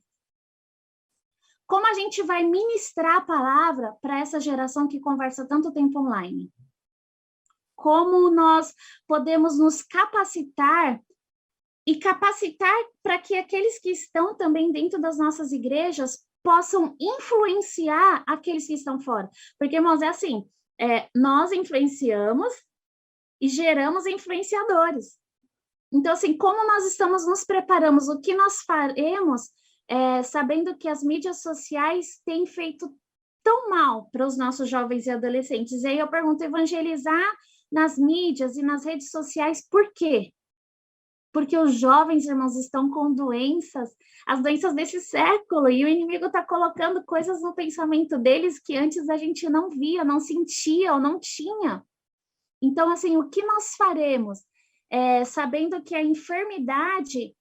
como a gente vai ministrar a palavra para essa geração que conversa tanto tempo online? Como nós podemos nos capacitar e capacitar para que aqueles que estão também dentro das nossas igrejas possam influenciar aqueles que estão fora. Porque, irmãos, é assim, nós influenciamos e geramos influenciadores. Então, assim, como nós estamos nos preparamos, o que nós faremos, sabendo que as mídias sociais têm feito tão mal para os nossos jovens e adolescentes. E aí eu pergunto, evangelizar nas mídias e nas redes sociais, por quê? Porque os jovens, irmãos, estão com doenças, as doenças desse século, e o inimigo está colocando coisas no pensamento deles que antes a gente não via, não sentia ou não tinha. Então, assim, o que nós faremos? Sabendo que a enfermidade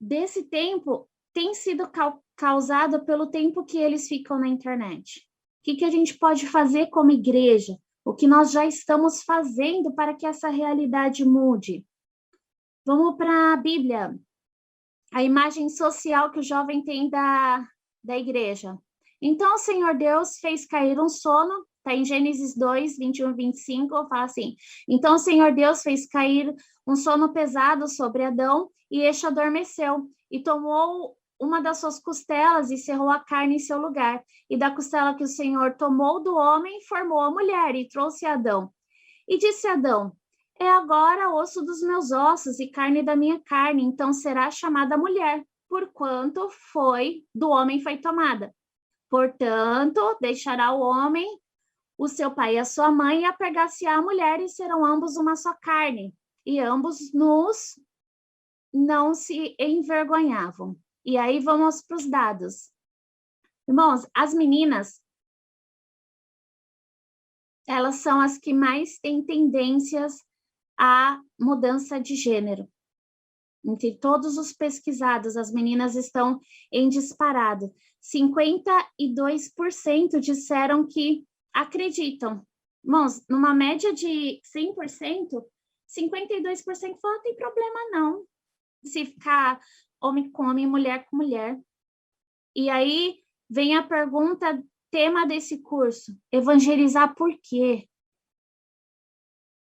desse tempo tem sido causada pelo tempo que eles ficam na internet. O que a gente pode fazer como igreja? O que nós já estamos fazendo para que essa realidade mude? Vamos para a Bíblia. A imagem social que o jovem tem da igreja. Então, o Senhor Deus fez cair um sono, está em Gênesis 2, 21, 25, fala assim, então o Senhor Deus fez cair um sono pesado sobre Adão, e este adormeceu, e tomou uma das suas costelas e cerrou a carne em seu lugar, e da costela que o Senhor tomou do homem, formou a mulher, e trouxe Adão. E disse Adão, é agora osso dos meus ossos e carne da minha carne, então será chamada mulher, porquanto do homem foi tomada. Portanto, deixará o homem o seu pai e a sua mãe, e apegar-se-á a mulher, e serão ambos uma só carne. E ambos nus não se envergonhavam. E aí vamos para os dados. Irmãos, as meninas, elas são as que mais têm tendências à mudança de gênero. Entre todos os pesquisados, as meninas estão em disparado. 52% disseram que acreditam. Irmãos, numa média de 100%, 52% falam, não tem problema não, se ficar homem com homem, mulher com mulher. E aí vem a pergunta, tema desse curso, evangelizar por quê?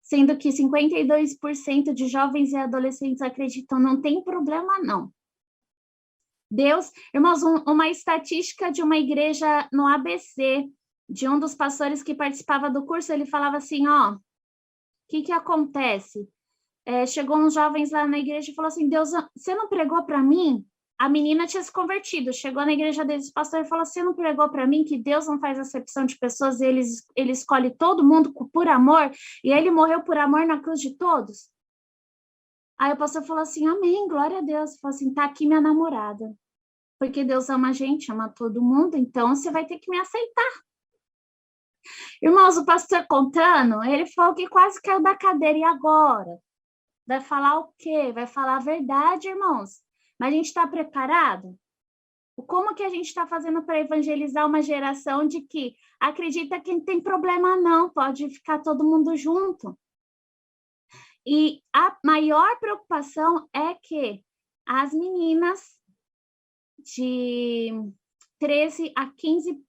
Sendo que 52% de jovens e adolescentes acreditam, não tem problema não. Deus, irmãos, uma estatística de uma igreja no ABC, de um dos pastores que participava do curso, ele falava assim, o que acontece? Chegou uns jovens lá na igreja e falou assim, Deus, você não pregou para mim? A menina tinha se convertido, chegou na igreja deles, o pastor falou, você não pregou para mim que Deus não faz acepção de pessoas, ele escolhe todo mundo por amor, e ele morreu por amor na cruz de todos? Aí o pastor falou assim, amém, glória a Deus. Falou assim, tá aqui minha namorada, porque Deus ama a gente, ama todo mundo, então você vai ter que me aceitar. Irmãos, o pastor contando, ele falou que quase caiu da cadeira, e agora? Vai falar o quê? Vai falar a verdade, irmãos. Mas a gente está preparado? Como que a gente está fazendo para evangelizar uma geração de que acredita que não tem problema não, pode ficar todo mundo junto? E a maior preocupação é que as meninas de 13 a 15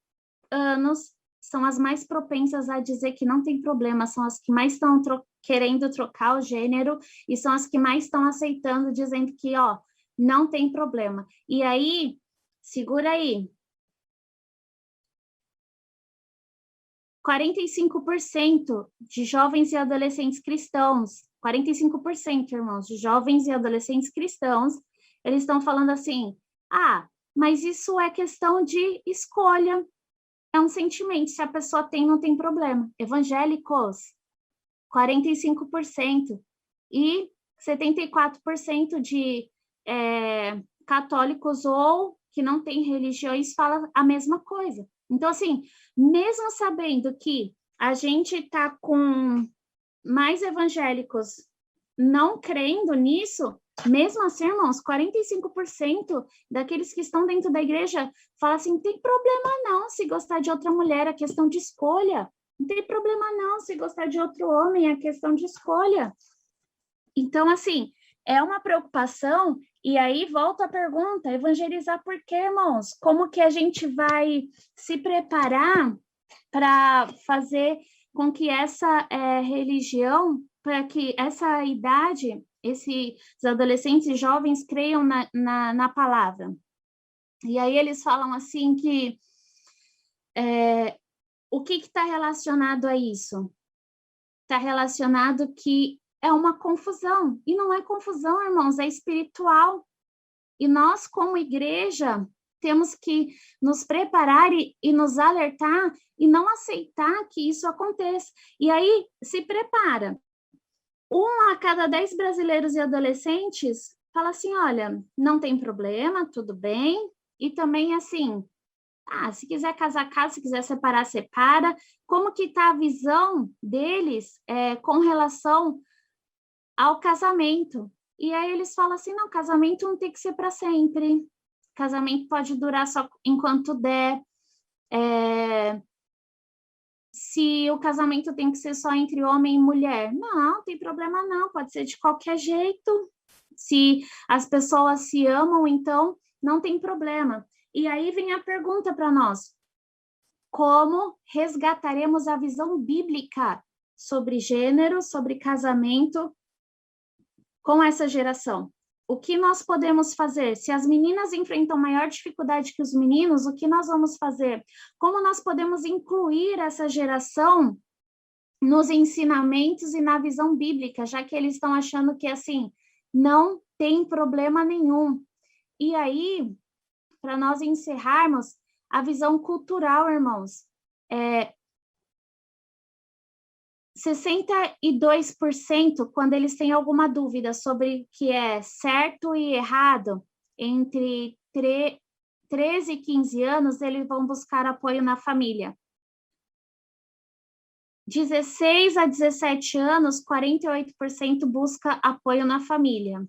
anos são as mais propensas a dizer que não tem problema, são as que mais estão querendo trocar o gênero e são as que mais estão aceitando, dizendo que, não tem problema. E aí, segura aí, 45% de jovens e adolescentes cristãos, 45%, irmãos, de jovens e adolescentes cristãos, eles estão falando assim, mas isso é questão de escolha, é um sentimento, se a pessoa tem, não tem problema. Evangélicos, 45%, e 74% de católicos ou que não têm religiões falam a mesma coisa. Então, assim, mesmo sabendo que a gente está com mais evangélicos não crendo nisso, mesmo assim, irmãos, 45% daqueles que estão dentro da igreja falam assim, não tem problema não se gostar de outra mulher, é questão de escolha. Não tem problema não se gostar de outro homem, é questão de escolha. Então, assim, é uma preocupação, e aí volta a pergunta, evangelizar por quê, irmãos? Como que a gente vai se preparar para fazer com que essa religião, para que essa idade esses adolescentes e jovens creiam na palavra. E aí eles falam assim que o que está relacionado a isso? Está relacionado que é uma confusão. E não é confusão, irmãos, é espiritual. E nós, como igreja, temos que nos preparar e nos alertar e não aceitar que isso aconteça. E aí, se prepara. 1 a cada 10 brasileiros e adolescentes fala assim, olha, não tem problema, tudo bem. E também, assim, se quiser casar, casa, se quiser separar, separa. Como que está a visão deles com relação ao casamento? E aí eles falam assim, não, casamento não tem que ser para sempre. Casamento pode durar só enquanto der. Se o casamento tem que ser só entre homem e mulher. Não tem problema não, pode ser de qualquer jeito. Se as pessoas se amam, então não tem problema. E aí vem a pergunta para nós. Como resgataremos a visão bíblica sobre gênero, sobre casamento com essa geração? O que nós podemos fazer? Se as meninas enfrentam maior dificuldade que os meninos, o que nós vamos fazer? Como nós podemos incluir essa geração nos ensinamentos e na visão bíblica, já que eles estão achando que, assim, não tem problema nenhum. E aí, para nós encerrarmos, a visão cultural, irmãos, 62%, quando eles têm alguma dúvida sobre o que é certo e errado, entre 13 e 15 anos, eles vão buscar apoio na família. 16 a 17 anos, 48% busca apoio na família.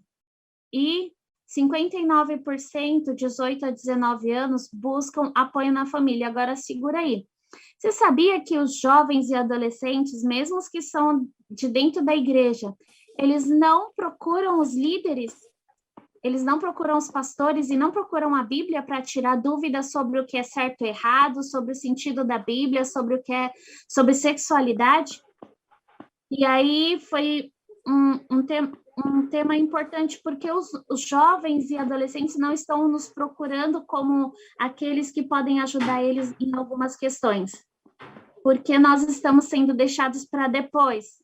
E 59%, 18 a 19 anos, buscam apoio na família. Agora, segura aí. Você sabia que os jovens e adolescentes, mesmo os que são de dentro da igreja, eles não procuram os líderes, eles não procuram os pastores e não procuram a Bíblia para tirar dúvidas sobre o que é certo e errado, sobre o sentido da Bíblia, sobre o que é sobre sexualidade? E aí foi um tema importante, porque os jovens e adolescentes não estão nos procurando como aqueles que podem ajudar eles em algumas questões, porque nós estamos sendo deixados para depois,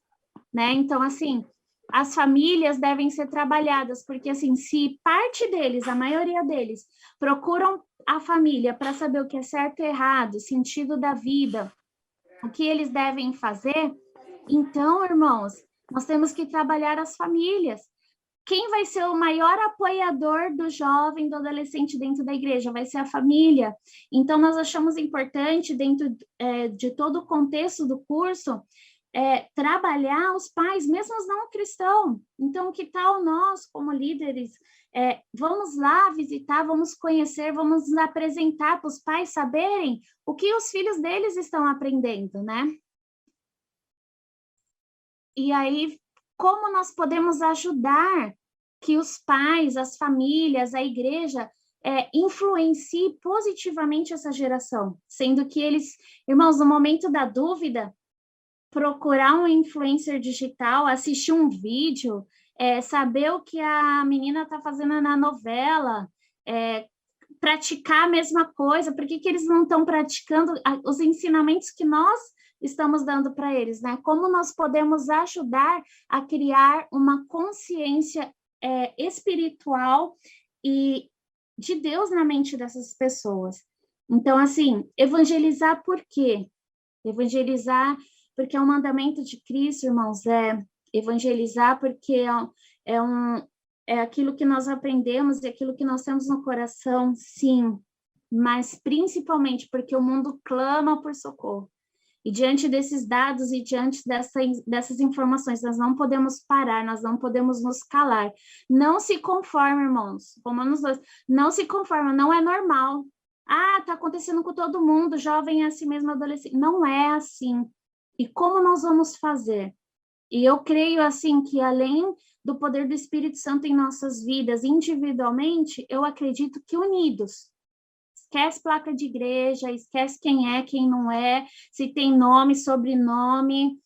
né? Então, assim, as famílias devem ser trabalhadas, porque, assim, se parte deles, a maioria deles, procuram a família para saber o que é certo e errado, sentido da vida, o que eles devem fazer, então, irmãos, nós temos que trabalhar as famílias. Quem vai ser o maior apoiador do jovem, do adolescente dentro da igreja? Vai ser a família. Então, nós achamos importante, dentro de todo o contexto do curso, trabalhar os pais, mesmo os não cristãos. Então, que tal nós, como líderes, vamos lá visitar, vamos conhecer, vamos nos apresentar para os pais saberem o que os filhos deles estão aprendendo, né? E aí, como nós podemos ajudar que os pais, as famílias, a igreja influenciem positivamente essa geração, sendo que eles, irmãos, no momento da dúvida, procurar um influencer digital, assistir um vídeo, saber o que a menina está fazendo na novela, praticar a mesma coisa, por que eles não estão praticando os ensinamentos que nós estamos dando para eles, né? Como nós podemos ajudar a criar uma consciência espiritual e de Deus na mente dessas pessoas. Então, assim, evangelizar por quê? Evangelizar porque é um mandamento de Cristo, irmãos, evangelizar porque é aquilo que nós aprendemos e aquilo que nós temos no coração, sim, mas principalmente porque o mundo clama por socorro. E diante desses dados e diante dessas informações, nós não podemos parar, nós não podemos nos calar. Não se conforme, irmãos. Romanos 2, não se conforma, não é normal. Tá acontecendo com todo mundo, jovem é assim mesmo, adolescente. Não é assim. E como nós vamos fazer? E eu creio, assim, que além do poder do Espírito Santo em nossas vidas, individualmente, eu acredito que unidos. Esquece placa de igreja, esquece quem é, quem não é, se tem nome, sobrenome,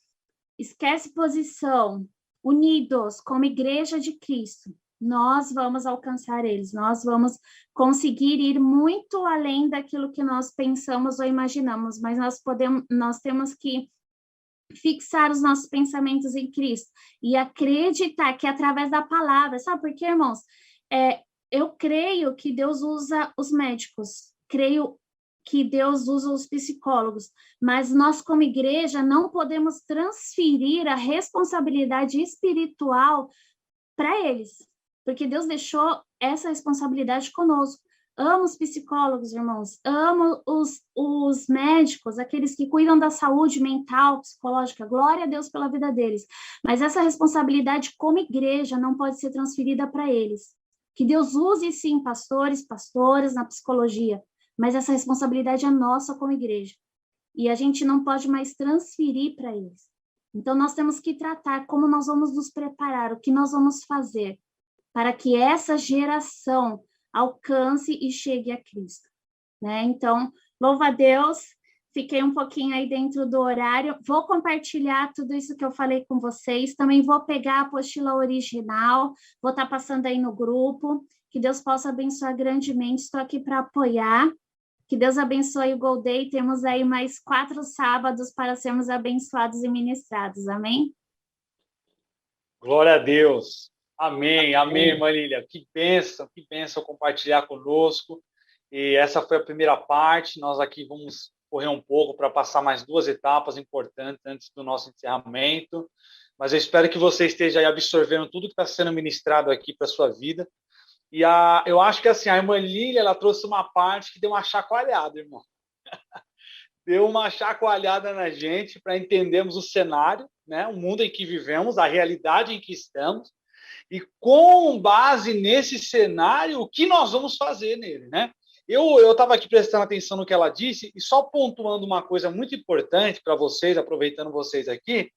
esquece posição. unidos como igreja de Cristo, nós vamos alcançar eles, nós vamos conseguir ir muito além daquilo que nós pensamos ou imaginamos, mas nós temos que fixar os nossos pensamentos em Cristo e acreditar que através da palavra, sabe por quê, irmãos? Eu creio que Deus usa os médicos, creio que Deus usa os psicólogos, mas nós, como igreja, não podemos transferir a responsabilidade espiritual para eles, porque Deus deixou essa responsabilidade conosco. Amo os psicólogos, irmãos, amo os médicos, aqueles que cuidam da saúde mental, psicológica, glória a Deus pela vida deles, mas essa responsabilidade como igreja não pode ser transferida para eles. Que Deus use, sim, pastores, pastoras na psicologia, mas essa responsabilidade é nossa como igreja. E a gente não pode mais transferir para eles. Então, nós temos que tratar como nós vamos nos preparar, o que nós vamos fazer para que essa geração alcance e chegue a Cristo, né? Então, louva a Deus, fiquei um pouquinho aí dentro do horário, vou compartilhar tudo isso que eu falei com vocês, também vou pegar a apostila original, vou estar passando aí no grupo, que Deus possa abençoar grandemente, estou aqui para apoiar, que Deus abençoe o Gold Day, temos aí mais 4 sábados para sermos abençoados e ministrados, amém? Glória a Deus. Amém, amém, irmã Lília. Que bênção compartilhar conosco. E essa foi a primeira parte. Nós aqui vamos correr um pouco para passar mais 2 etapas importantes antes do nosso encerramento. Mas eu espero que você esteja aí absorvendo tudo que está sendo ministrado aqui para a sua vida. E eu acho que assim, a irmã Lília, ela trouxe uma parte que deu uma chacoalhada, irmão. Deu uma chacoalhada na gente para entendermos o cenário, né? O mundo em que vivemos, a realidade em que estamos. E com base nesse cenário, o que nós vamos fazer nele, né? Eu estava aqui prestando atenção no que ela disse e só pontuando uma coisa muito importante para vocês, aproveitando vocês aqui,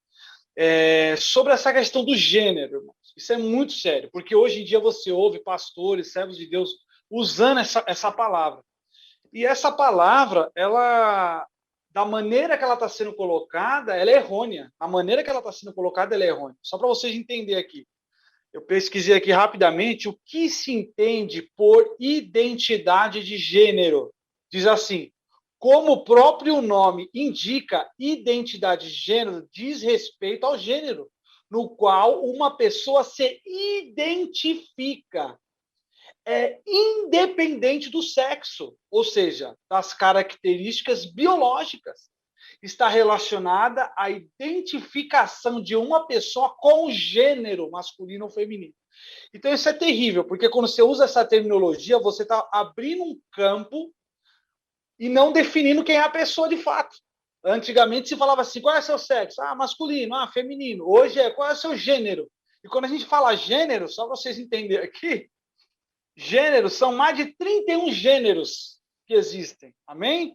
sobre essa questão do gênero, irmãos. Isso é muito sério, porque hoje em dia você ouve pastores, servos de Deus, usando essa palavra. E essa palavra, ela, da maneira que ela está sendo colocada, ela é errônea. A maneira que ela está sendo colocada, ela é errônea. Só para vocês entenderem aqui. Eu pesquisei aqui rapidamente o que se entende por identidade de gênero. Diz assim, como o próprio nome indica, identidade de gênero diz respeito ao gênero, no qual uma pessoa se identifica. É independente do sexo, ou seja, das características biológicas. Está relacionada à identificação de uma pessoa com o gênero masculino ou feminino. Então, isso é terrível, porque quando você usa essa terminologia, você está abrindo um campo e não definindo quem é a pessoa de fato. Antigamente se falava assim, qual é o seu sexo? Masculino, feminino. Hoje qual é o seu gênero? E quando a gente fala gênero, só para vocês entenderem aqui, gêneros são mais de 31 gêneros que existem. Amém?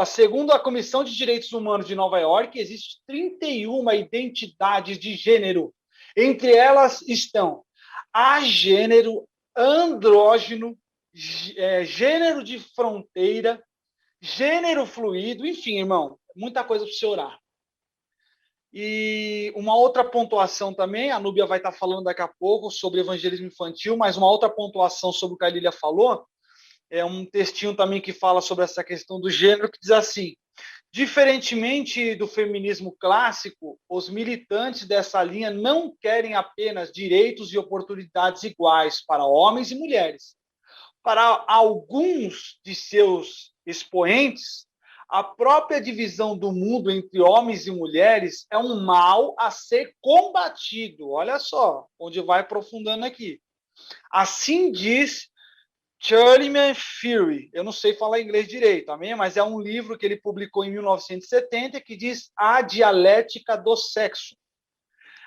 Segundo a Comissão de Direitos Humanos de Nova York, existem 31 identidades de gênero. Entre elas estão agênero, andrógeno, gênero de fronteira, gênero fluido, enfim, irmão, muita coisa para você orar. E uma outra pontuação também, a Núbia vai estar falando daqui a pouco sobre evangelismo infantil, mas uma outra pontuação sobre o que a Lília falou, é um textinho também que fala sobre essa questão do gênero, que diz assim, diferentemente do feminismo clássico, os militantes dessa linha não querem apenas direitos e oportunidades iguais para homens e mulheres. Para alguns de seus expoentes, a própria divisão do mundo entre homens e mulheres é um mal a ser combatido. Olha só, onde vai aprofundando aqui. Assim diz Charlie Fury, eu não sei falar inglês direito, amém? Mas é um livro que ele publicou em 1970 que diz A Dialética do Sexo.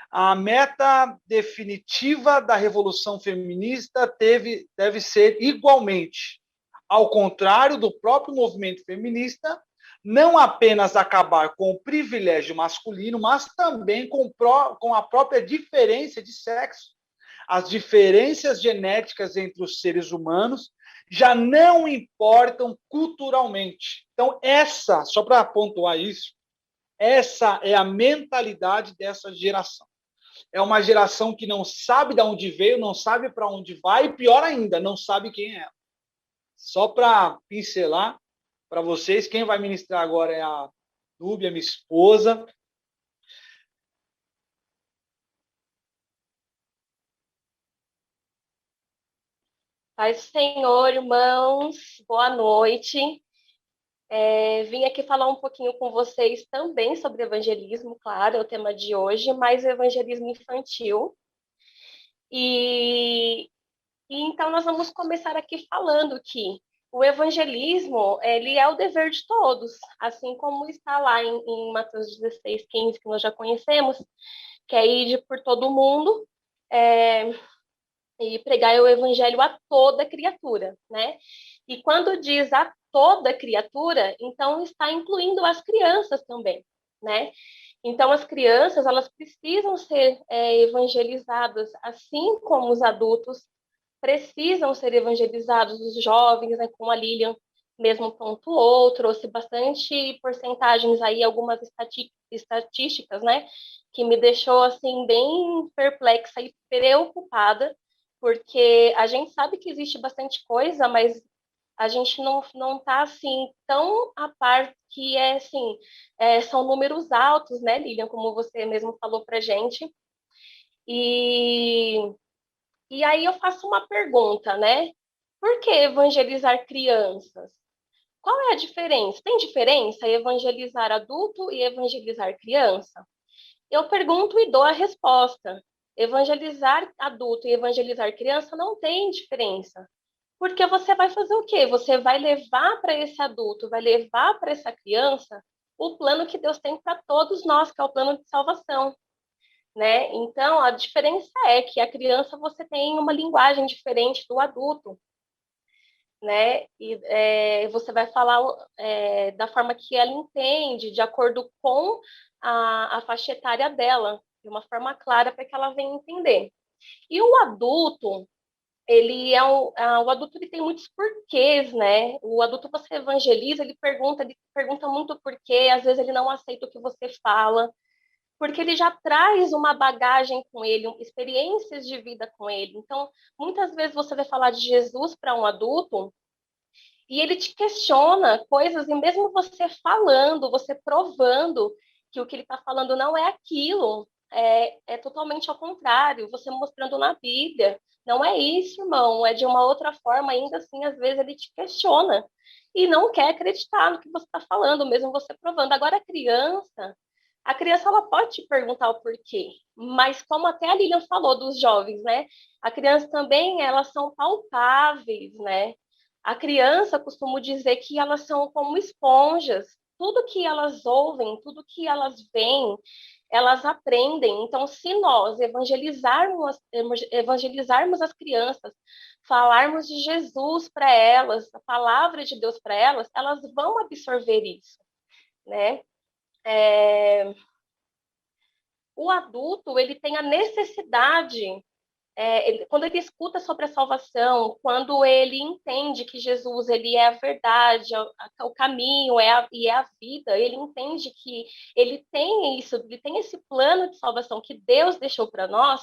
A meta definitiva da revolução feminista deve ser igualmente, ao contrário do próprio movimento feminista, não apenas acabar com o privilégio masculino, mas também com a própria diferença de sexo. As diferenças genéticas entre os seres humanos já não importam culturalmente. Então, só para pontuar isso, essa é a mentalidade dessa geração. É uma geração que não sabe de onde veio, não sabe para onde vai, e pior ainda, não sabe quem é. Só para pincelar para vocês, quem vai ministrar agora é a Núbia, minha esposa. Paz do Senhor, irmãos, boa noite. Vim aqui falar um pouquinho com vocês também sobre evangelismo, claro, é o tema de hoje, mas evangelismo infantil. E então nós vamos começar aqui falando que o evangelismo, ele é o dever de todos, assim como está lá em Mateus 16:15, que nós já conhecemos, que é ir por todo mundo, e pregar o evangelho a toda criatura, né? E quando diz a toda criatura, então está incluindo as crianças também, né? Então as crianças, elas precisam ser evangelizadas, assim como os adultos precisam ser evangelizados, os jovens, né, como a Lilian mesmo pontuou, trouxe bastante porcentagens aí, algumas estatísticas, né, que me deixou, assim, bem perplexa e preocupada, porque a gente sabe que existe bastante coisa, mas a gente não está, assim, tão a par que, assim, são números altos, né, Lilian, como você mesmo falou para gente, e e aí eu faço uma pergunta, né? Por que evangelizar crianças? Qual é a diferença? Tem diferença evangelizar adulto e evangelizar criança? Eu pergunto e dou a resposta. Evangelizar adulto e evangelizar criança não tem diferença. Porque você vai fazer o quê? Você vai levar para esse adulto, vai levar para essa criança o plano que Deus tem para todos nós, que é o plano de salvação, né? Então, a diferença é que a criança você tem uma linguagem diferente do adulto, né? E você vai falar da forma que ela entende, de acordo com a faixa etária dela, de uma forma clara para que ela venha entender. E o adulto, o adulto ele tem muitos porquês, né? O adulto você evangeliza, ele pergunta muito porquê, às vezes ele não aceita o que você fala, porque ele já traz uma bagagem com ele, experiências de vida com ele. Então, muitas vezes você vai falar de Jesus para um adulto e ele te questiona coisas, e mesmo você falando, você provando que o que ele está falando não é aquilo, é totalmente ao contrário, você mostrando na Bíblia, não é isso, irmão, é de uma outra forma, ainda assim, às vezes ele te questiona e não quer acreditar no que você está falando, mesmo você provando. Agora, a criança ela pode te perguntar o porquê, mas como até a Lilian falou dos jovens, né? A criança também, elas são palpáveis, né? A criança, costumo dizer que elas são como esponjas. Tudo que elas ouvem, tudo que elas veem, elas aprendem. Então, se nós evangelizarmos as crianças, falarmos de Jesus para elas, a palavra de Deus para elas, elas vão absorver isso, né? O adulto, ele tem a necessidade, quando ele escuta sobre a salvação, quando ele entende que Jesus ele é a verdade, o caminho e é a vida, ele entende que ele tem isso, ele tem esse plano de salvação que Deus deixou para nós,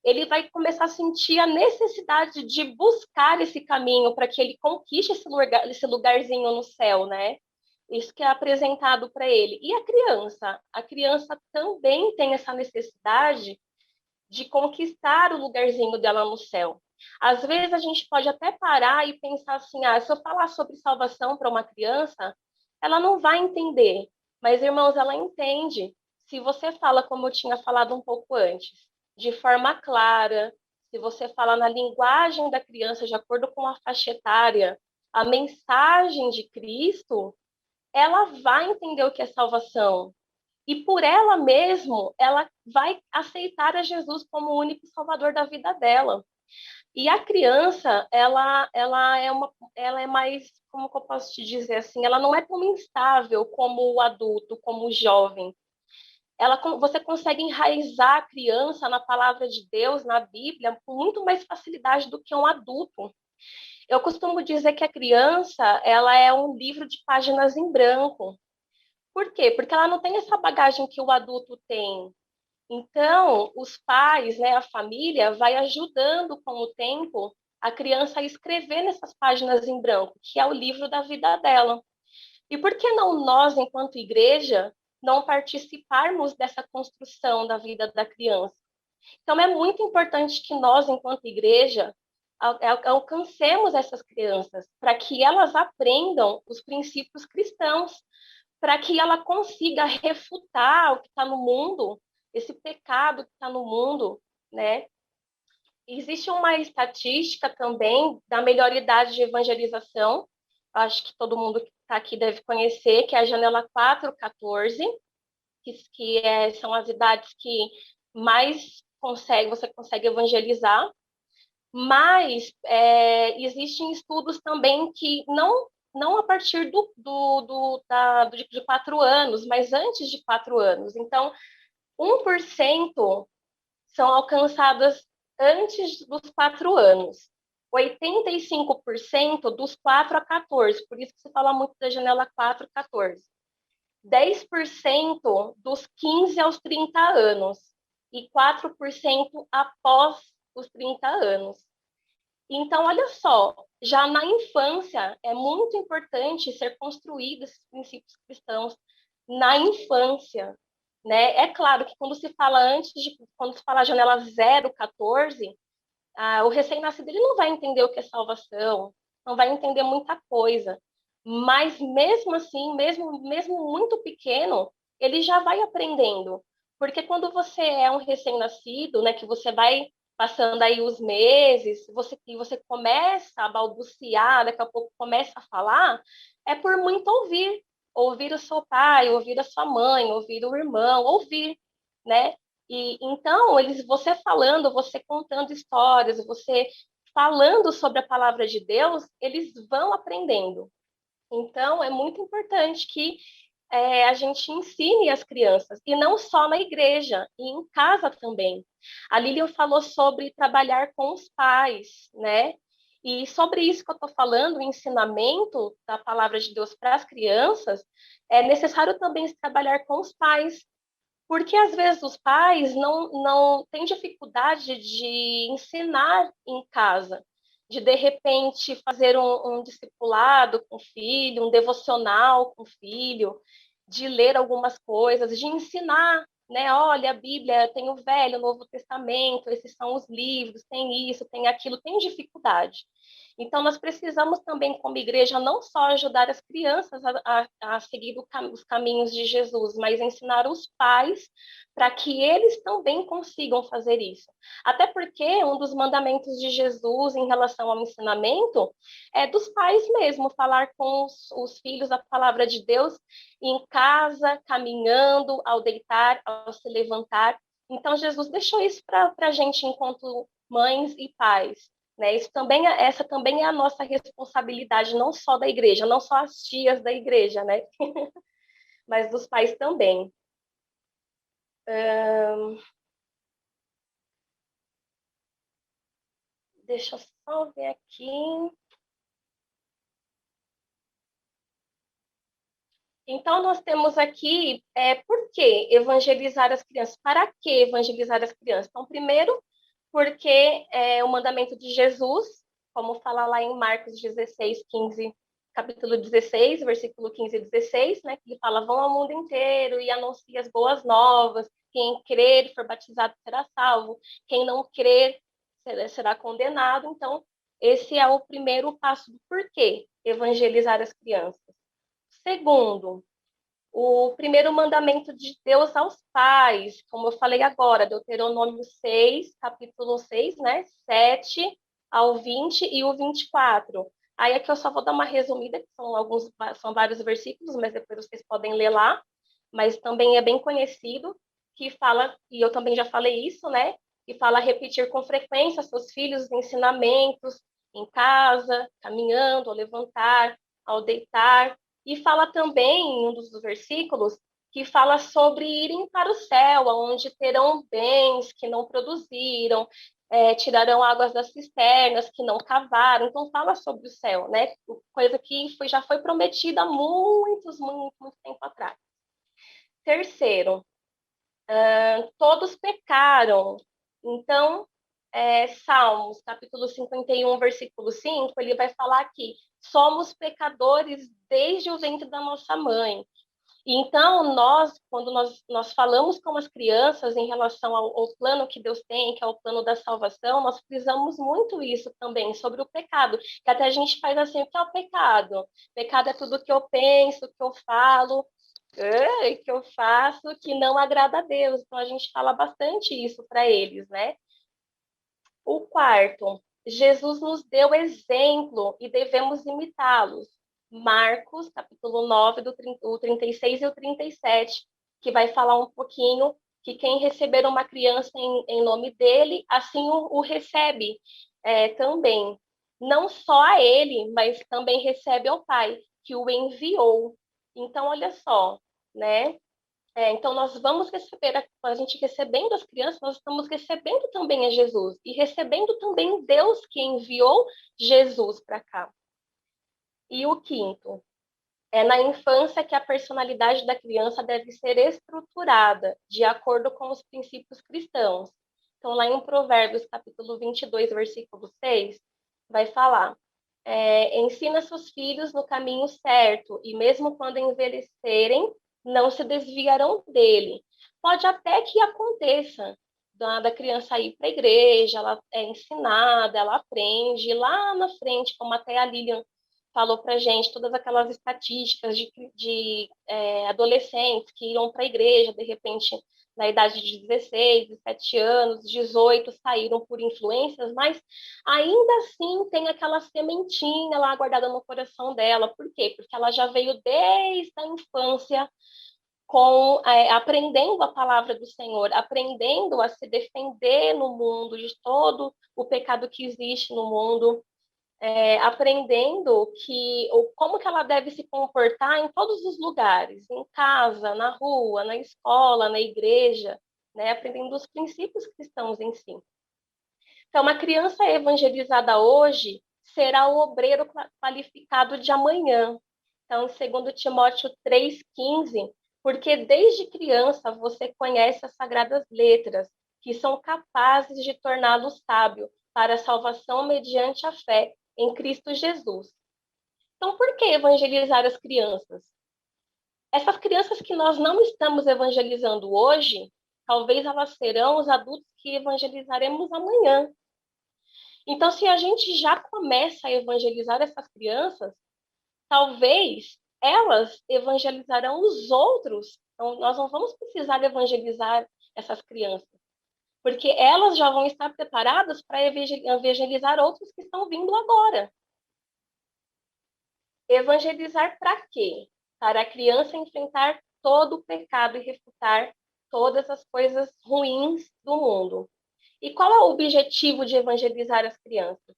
ele vai começar a sentir a necessidade de buscar esse caminho para que ele conquiste esse lugarzinho no céu, né? Isso que é apresentado para ele. E a criança? A criança também tem essa necessidade de conquistar o lugarzinho dela no céu. Às vezes a gente pode até parar e pensar assim, se eu falar sobre salvação para uma criança, ela não vai entender. Mas, irmãos, ela entende. Se você fala, como eu tinha falado um pouco antes, de forma clara, se você fala na linguagem da criança, de acordo com a faixa etária, a mensagem de Cristo, ela vai entender o que é salvação. E por ela mesmo, ela vai aceitar a Jesus como o único salvador da vida dela. E a criança, ela é mais, como que eu posso te dizer assim, ela não é tão instável como o adulto, como o jovem. Você consegue enraizar a criança na palavra de Deus, na Bíblia, com muito mais facilidade do que um adulto. Eu costumo dizer que a criança, ela é um livro de páginas em branco. Por quê? Porque ela não tem essa bagagem que o adulto tem. Então, os pais, né, a família, vai ajudando com o tempo a criança a escrever nessas páginas em branco, que é o livro da vida dela. E por que não nós, enquanto igreja, não participarmos dessa construção da vida da criança? Então, é muito importante que nós, enquanto igreja, alcancemos essas crianças, para que elas aprendam os princípios cristãos, para que ela consiga refutar o que está no mundo, esse pecado que está no mundo, né? Existe uma estatística também da melhor idade de evangelização, acho que todo mundo que está aqui deve conhecer, que é a janela 4-14, são as idades que mais você consegue evangelizar, mas existem estudos também que não a partir de 4 anos, mas antes de 4 anos. Então, 1% são alcançadas antes dos 4 anos. 85% dos 4 a 14, por isso que se fala muito da janela 4-14. 10% dos 15 aos 30 anos e 4% após os 30 anos. Então, olha só, já na infância é muito importante ser construídos esses princípios cristãos na infância, né? É claro que quando se fala janela 0-14, o recém-nascido ele não vai entender o que é salvação, não vai entender muita coisa, mas mesmo assim, mesmo muito pequeno, ele já vai aprendendo, porque quando você é um recém-nascido, né, que você vai passando aí os meses, você começa a balbuciar, daqui a pouco começa a falar, é por muito ouvir o seu pai, ouvir a sua mãe, ouvir o irmão, ouvir, né? E então, você falando, você contando histórias, você falando sobre a palavra de Deus, eles vão aprendendo. Então, é muito importante que a gente ensine as crianças, e não só na igreja, e em casa também. A Lilian falou sobre trabalhar com os pais, né? E sobre isso que eu estou falando, o ensinamento da palavra de Deus para as crianças, é necessário também se trabalhar com os pais, porque às vezes os pais não têm dificuldade de ensinar em casa, de repente fazer um discipulado com o filho, um devocional com o filho, de ler algumas coisas, de ensinar, né? Olha, a Bíblia tem o Velho, o Novo Testamento, esses são os livros, tem isso, tem aquilo, tem dificuldade. Então, nós precisamos também, como igreja, não só ajudar as crianças a seguir os caminhos de Jesus, mas ensinar os pais para que eles também consigam fazer isso. Até porque um dos mandamentos de Jesus em relação ao ensinamento é dos pais mesmo, falar com os filhos a palavra de Deus em casa, caminhando, ao deitar, ao se levantar. Então, Jesus deixou isso para a gente enquanto mães e pais. Né? Essa também é a nossa responsabilidade, não só da igreja, não só as tias da igreja, né? Mas dos pais também. Deixa eu só ver aqui. Então, nós temos aqui por que evangelizar as crianças? Para que evangelizar as crianças? Então, primeiro, porque é o mandamento de Jesus, como fala lá em Marcos 16, 15, capítulo 16, versículo 15 e 16, né, que ele fala, vão ao mundo inteiro e anuncie as boas novas, quem crer e for batizado será salvo, quem não crer será condenado. Então, esse é o primeiro passo do porquê evangelizar as crianças. Segundo, o primeiro mandamento de Deus aos pais, como eu falei agora, Deuteronômio 6, capítulo 6, né? 7 ao 20 e o 24. Aí aqui eu só vou dar uma resumida, que são vários versículos, mas depois vocês podem ler lá. Mas também é bem conhecido, que fala, e eu também já falei isso, né? Que fala repetir com frequência seus filhos os ensinamentos em casa, caminhando, ao levantar, ao deitar. E fala também, em um dos versículos, que fala sobre irem para o céu, onde terão bens que não produziram, tirarão águas das cisternas que não cavaram. Então, fala sobre o céu, né? Coisa que já foi prometida há muito tempo atrás. Terceiro, todos pecaram. Então, Salmos, capítulo 51, versículo 5, ele vai falar que somos pecadores desde o ventre da nossa mãe. Então, quando nós falamos com as crianças em relação ao plano que Deus tem, que é o plano da salvação, nós frisamos muito isso também, sobre o pecado, que até a gente faz assim, o que é o pecado? Pecado é tudo que eu penso, que eu falo, que eu faço, que não agrada a Deus. Então, a gente fala bastante isso para eles, né? O quarto, Jesus nos deu exemplo e devemos imitá-los. Marcos, capítulo 9, o 36 e o 37, que vai falar um pouquinho que quem receber uma criança em nome dele, assim o recebe também. Não só a ele, mas também recebe ao Pai, que o enviou. Então, olha só, né? Então, nós vamos receber, a gente recebendo as crianças, nós estamos recebendo também a Jesus e recebendo também Deus que enviou Jesus para cá. E o quinto, é na infância que a personalidade da criança deve ser estruturada de acordo com os princípios cristãos. Então, lá em Provérbios, capítulo 22, versículo 6, vai falar: ensina seus filhos no caminho certo, e mesmo quando envelhecerem, não se desviarão dele. Pode até que aconteça da criança ir para a igreja, ela é ensinada, ela aprende, lá na frente, como até a Lilian falou para gente, todas aquelas estatísticas de adolescentes que iam para a igreja, de repente, na idade de 16, 17 anos, 18, saíram por influências, mas ainda assim tem aquela sementinha lá guardada no coração dela. Por quê? Porque ela já veio desde a infância aprendendo a palavra do Senhor, aprendendo a se defender no mundo de todo o pecado que existe no mundo, aprendendo como que ela deve se comportar em todos os lugares, em casa, na rua, na escola, na igreja, né? Aprendendo os princípios cristãos em si. Então, uma criança evangelizada hoje será o obreiro qualificado de amanhã. Então, segundo Timóteo 3,15, porque desde criança você conhece as sagradas letras, que são capazes de torná-lo sábio para a salvação mediante a fé em Cristo Jesus. Então, por que evangelizar as crianças? Essas crianças que nós não estamos evangelizando hoje, talvez elas serão os adultos que evangelizaremos amanhã. Então, se a gente já começa a evangelizar essas crianças, talvez elas evangelizarão os outros. Então, nós não vamos precisar evangelizar essas crianças, porque elas já vão estar preparadas para evangelizar outros que estão vindo agora. Evangelizar para quê? Para a criança enfrentar todo o pecado e refutar todas as coisas ruins do mundo. E qual é o objetivo de evangelizar as crianças?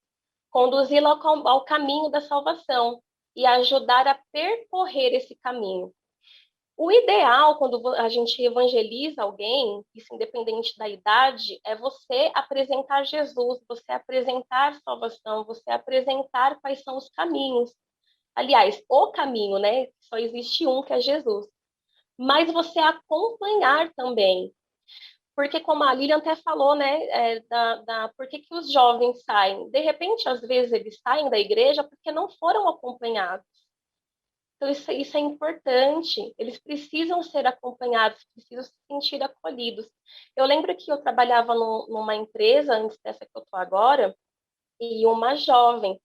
Conduzi-lo ao caminho da salvação e ajudar a percorrer esse caminho. O ideal, quando a gente evangeliza alguém, isso independente da idade, é você apresentar Jesus, você apresentar salvação, você apresentar quais são os caminhos. Aliás, o caminho, né? Só existe um, que é Jesus. Mas você acompanhar também. Porque, como a Lilian até falou, né? Por que os jovens saem? De repente, às vezes, eles saem da igreja porque não foram acompanhados. Então, isso é importante. Eles precisam ser acompanhados, precisam se sentir acolhidos. Eu lembro que eu trabalhava numa empresa, antes dessa que eu estou agora, e uma jovem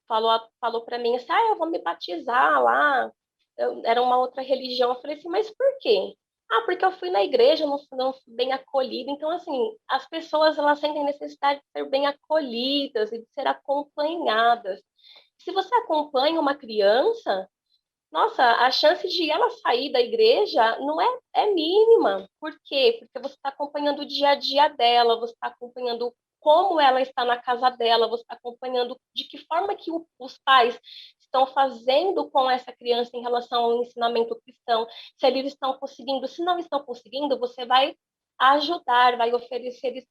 falou para mim assim, eu vou me batizar lá. Era uma outra religião. Eu falei assim, mas por quê? Porque eu fui na igreja, não fui bem acolhida. Então, assim, as pessoas, elas sentem necessidade de ser bem acolhidas e de ser acompanhadas. Se você acompanha uma criança, nossa, a chance de ela sair da igreja não é mínima. Por quê? Porque você está acompanhando o dia a dia dela, você está acompanhando como ela está na casa dela, você está acompanhando de que forma que os pais estão fazendo com essa criança em relação ao ensinamento cristão, se eles estão conseguindo, se não estão conseguindo, você vai ajudar, vai oferecer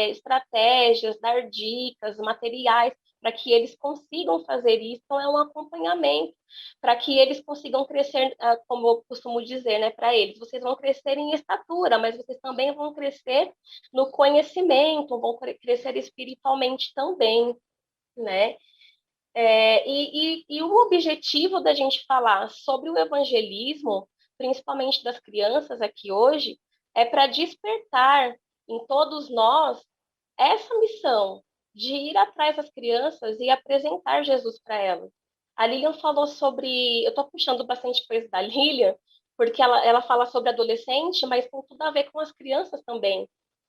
estratégias, dar dicas, materiais para que eles consigam fazer isso. Então, é um acompanhamento para que eles consigam crescer, como eu costumo dizer, né, para eles. Vocês vão crescer em estatura, mas vocês também vão crescer no conhecimento, vão crescer espiritualmente também, né? E o objetivo da gente falar sobre o evangelismo, principalmente das crianças aqui hoje, é para despertar em todos nós essa missão de ir atrás das crianças e apresentar Jesus para elas. A Lilian falou sobre. Eu estou puxando bastante coisa da Lilian, porque ela fala sobre adolescente, mas tem tudo a ver com as crianças também,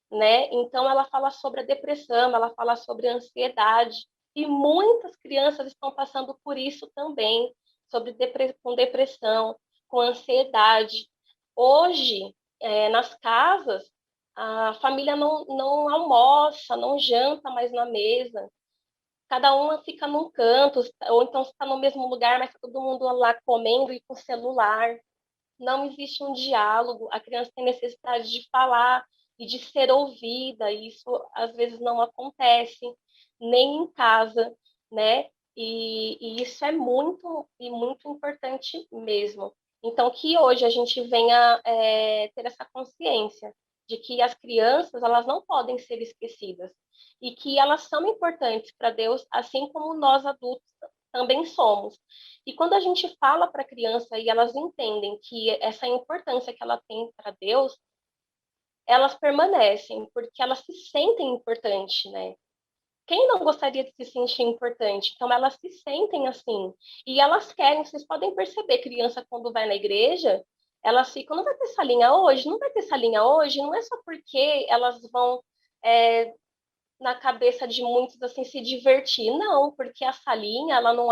né? Então, ela fala sobre a depressão, ela fala sobre a ansiedade, e muitas crianças estão passando por isso também, com depressão, com ansiedade. Hoje, nas casas, a família não almoça, não janta mais na mesa, cada uma fica num canto, ou então está no mesmo lugar, mas tá todo mundo lá comendo e com celular. Não existe um diálogo, a criança tem necessidade de falar e de ser ouvida, e isso às vezes não acontece nem em casa, né? E isso é muito importante mesmo. Então, que hoje a gente venha ter essa consciência de que as crianças, elas não podem ser esquecidas e que elas são importantes para Deus, assim como nós adultos também somos. E quando a gente fala para a criança e elas entendem que essa importância que ela tem para Deus, elas permanecem, porque elas se sentem importantes, né? Quem não gostaria de se sentir importante? Então, elas se sentem assim. E elas querem, vocês podem perceber, criança, quando vai na igreja, elas ficam, não vai ter salinha hoje? Não vai ter salinha hoje? Não é só porque elas vão, na cabeça de muitos, assim, se divertir. Não, porque a salinha, ela não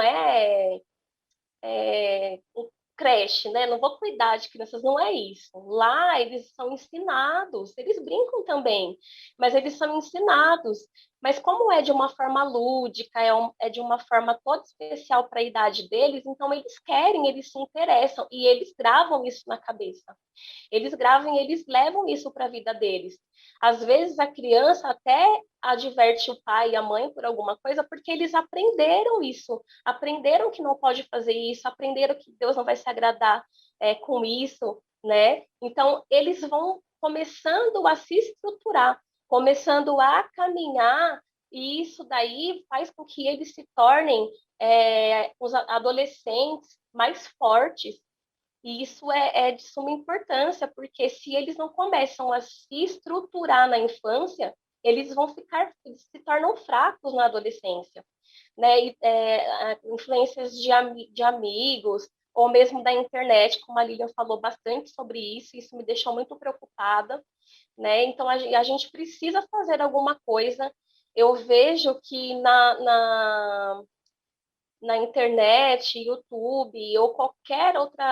um creche, né? Não vou cuidar de crianças, não é isso. Lá eles são ensinados, eles brincam também, mas eles são ensinados. Mas como é de uma forma lúdica, é de uma forma toda especial para a idade deles, então eles querem, eles se interessam e eles gravam isso na cabeça. Eles gravam e eles levam isso para a vida deles. Às vezes a criança até adverte o pai e a mãe por alguma coisa porque eles aprenderam isso, aprenderam que não pode fazer isso, aprenderam que Deus não vai se agradar com isso, né? Então eles vão começando a se estruturar, começando a caminhar e isso daí faz com que eles se tornem os adolescentes mais fortes. E isso é de suma importância, porque se eles não começam a se estruturar na infância, eles se tornam fracos na adolescência, né? Influências de amigos, ou mesmo da internet, como a Lilian falou bastante sobre isso me deixou muito preocupada, né? Então, a gente precisa fazer alguma coisa. Eu vejo que na internet, YouTube ou qualquer outro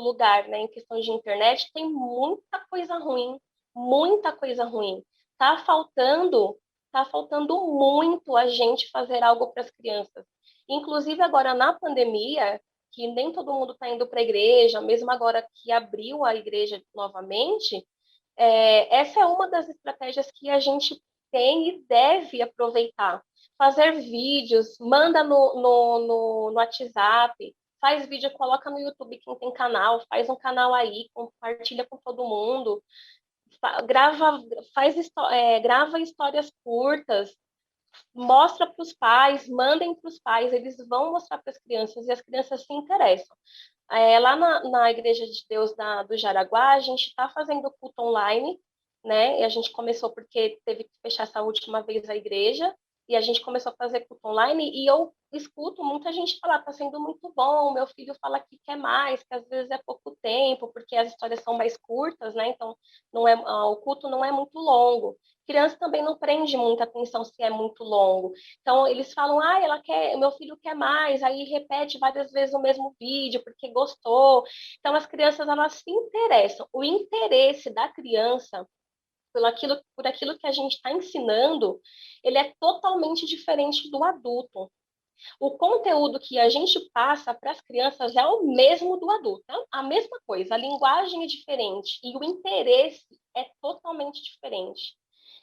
lugar, né, em questão de internet, tem muita coisa ruim, muita coisa ruim. Tá faltando, tá faltando muito a gente fazer algo para as crianças. Inclusive agora na pandemia, que nem todo mundo está indo para a igreja, mesmo agora que abriu a igreja novamente, essa é uma das estratégias que a gente tem e deve aproveitar. Fazer vídeos, manda no WhatsApp, faz vídeo, coloca no YouTube quem tem canal, faz um canal aí, compartilha com todo mundo, grava, grava histórias curtas, mostra para os pais, mandem para os pais, eles vão mostrar para as crianças e as crianças se interessam. Lá na Igreja de Deus do Jaraguá, a gente está fazendo culto online, né? E a gente começou porque teve que fechar essa última vez a igreja, e a gente começou a fazer culto online, e eu escuto muita gente falar, está sendo muito bom, meu filho fala que quer mais, que às vezes é pouco tempo, porque as histórias são mais curtas, né? Então, o culto não é muito longo. Criança também não prende muita atenção se é muito longo. Então, eles falam, meu filho quer mais, aí repete várias vezes o mesmo vídeo, porque gostou. Então, as crianças, elas se interessam. O interesse da criança por aquilo que a gente está ensinando, ele é totalmente diferente do adulto. O conteúdo que a gente passa para as crianças é o mesmo do adulto, é a mesma coisa, a linguagem é diferente e o interesse é totalmente diferente.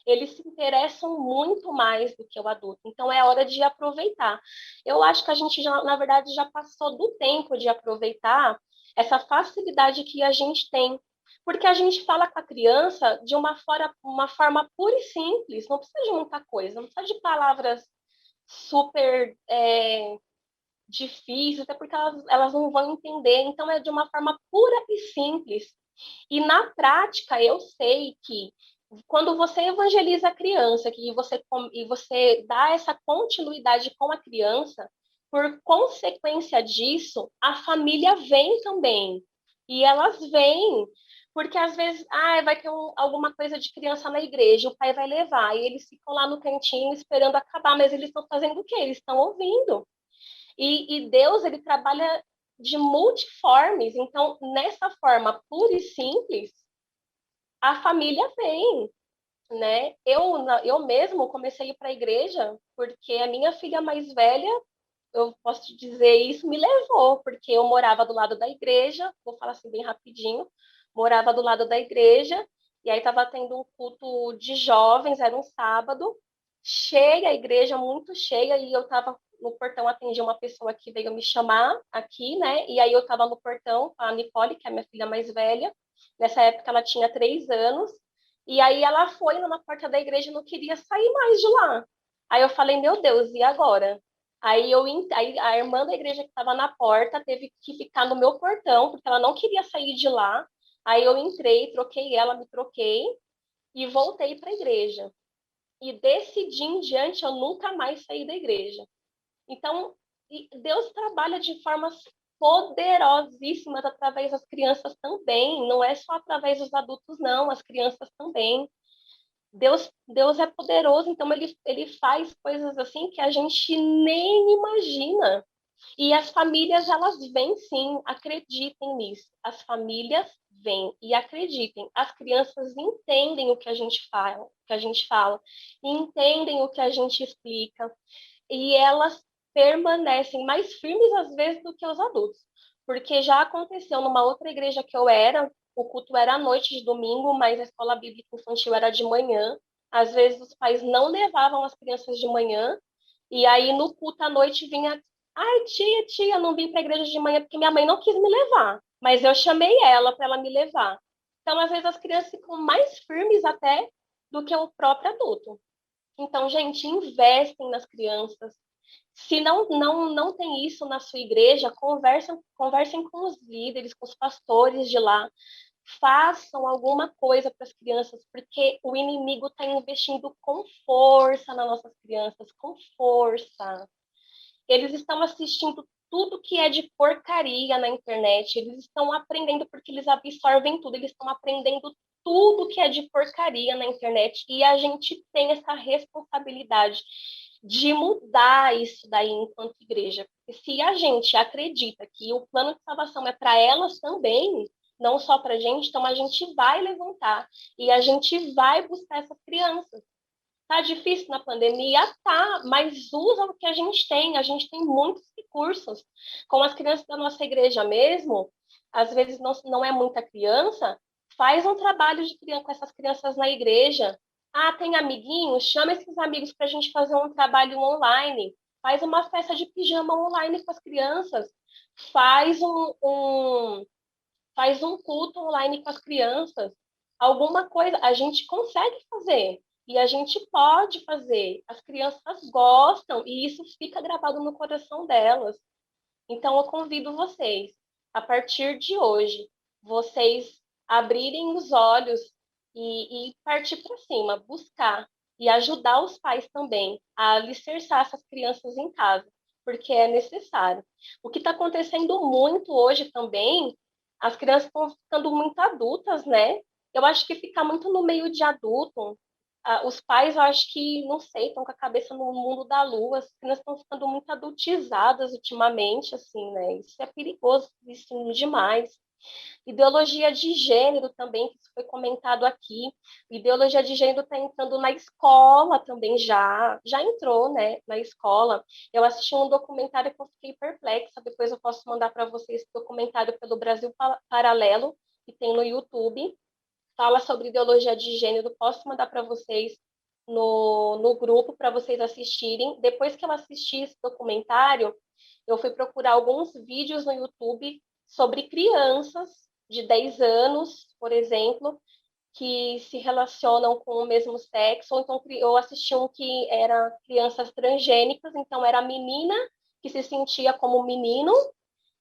Eles se interessam muito mais do que o adulto, então é hora de aproveitar. Eu acho que a gente, já, na verdade, já passou do tempo de aproveitar essa facilidade que a gente tem, porque a gente fala com a criança de uma forma pura e simples, não precisa de muita coisa, não precisa de palavras super difíceis, até porque elas não vão entender. Então, é de uma forma pura e simples. E na prática, eu sei que quando você evangeliza a criança e você dá essa continuidade com a criança, por consequência disso, a família vem também. E elas vêm, porque às vezes vai ter alguma coisa de criança na igreja, o pai vai levar, e eles ficam lá no cantinho esperando acabar, mas eles estão fazendo o quê? Eles estão ouvindo. E Deus, ele trabalha de multiformes. Então, nessa forma pura e simples, a família vem, né? Eu mesmo comecei a ir para a igreja porque a minha filha mais velha, eu posso te dizer isso, me levou, porque eu morava do lado da igreja, vou falar assim bem rapidinho, morava do lado da igreja, e aí estava tendo um culto de jovens, era um sábado, cheia a igreja, muito cheia, e eu estava no portão, atendi uma pessoa que veio me chamar aqui, né? E aí eu estava no portão, a Nicole, que é a minha filha mais velha, nessa época ela tinha 3 anos, e aí ela foi lá na porta da igreja e não queria sair mais de lá. Aí eu falei, meu Deus, e agora? Aí a irmã da igreja que estava na porta teve que ficar no meu portão, porque ela não queria sair de lá. Aí eu entrei, troquei ela, me troquei e voltei para a igreja. E desse dia em diante eu nunca mais saí da igreja. Então, Deus trabalha de formas poderosíssimas através das crianças também. Não é só através dos adultos, não, as crianças também. Deus é poderoso, então ele faz coisas assim que a gente nem imagina. E as famílias, elas vêm sim, acreditem nisso. As famílias vêm e acreditem. As crianças entendem o que a gente fala, entendem o que a gente explica, e elas permanecem mais firmes às vezes do que os adultos. Porque já aconteceu numa outra igreja que eu era, o culto era à noite de domingo, mas a escola bíblica infantil era de manhã. Às vezes os pais não levavam as crianças de manhã, e aí no culto à noite vinha: ai, tia, não vim para a igreja de manhã porque minha mãe não quis me levar, mas eu chamei ela para ela me levar. Então, às vezes as crianças ficam mais firmes até do que o próprio adulto. Então, gente, investem nas crianças. Se não tem isso na sua igreja, conversem com os líderes, com os pastores de lá. Façam alguma coisa para as crianças, porque o inimigo está investindo com força nas nossas crianças, com força. Eles estão assistindo tudo que é de porcaria na internet, eles estão aprendendo porque eles absorvem tudo, eles estão aprendendo tudo que é de porcaria na internet, e a gente tem essa responsabilidade de mudar isso daí enquanto igreja. Porque se a gente acredita que o plano de salvação é para elas também, não só para a gente, então a gente vai levantar e a gente vai buscar essas crianças. Tá difícil na pandemia? Tá, mas usa o que a gente tem muitos recursos. Com as crianças da nossa igreja mesmo, às vezes não é muita criança, faz um trabalho com essas crianças na igreja. Ah, tem amiguinhos? Chama esses amigos para a gente fazer um trabalho online. Faz uma festa de pijama online com as crianças. Faz faz um culto online com as crianças. Alguma coisa a gente consegue fazer. E a gente pode fazer. As crianças gostam e isso fica gravado no coração delas. Então, eu convido vocês, a partir de hoje, vocês abrirem os olhos e partir para cima, buscar e ajudar os pais também a alicerçar essas crianças em casa, porque é necessário. O que está acontecendo muito hoje também, as crianças estão ficando muito adultas, né? Eu acho que ficar muito no meio de adulto, os pais, eu acho que, não sei, estão com a cabeça no mundo da lua, as crianças estão ficando muito adultizadas ultimamente, assim, né? Isso é perigoso, isso demais. Ideologia de gênero também, que foi comentado aqui. Ideologia de gênero está entrando na escola também, já entrou, né, na escola. Eu assisti um documentário que eu fiquei perplexa, depois eu posso mandar para vocês esse documentário pelo Brasil Paralelo, que tem no YouTube. Fala sobre ideologia de gênero, posso mandar para vocês no grupo para vocês assistirem. Depois que eu assisti esse documentário, eu fui procurar alguns vídeos no YouTube sobre crianças de 10 anos, por exemplo, que se relacionam com o mesmo sexo. Ou então, eu assisti um que era crianças transgênicas, então era a menina que se sentia como menino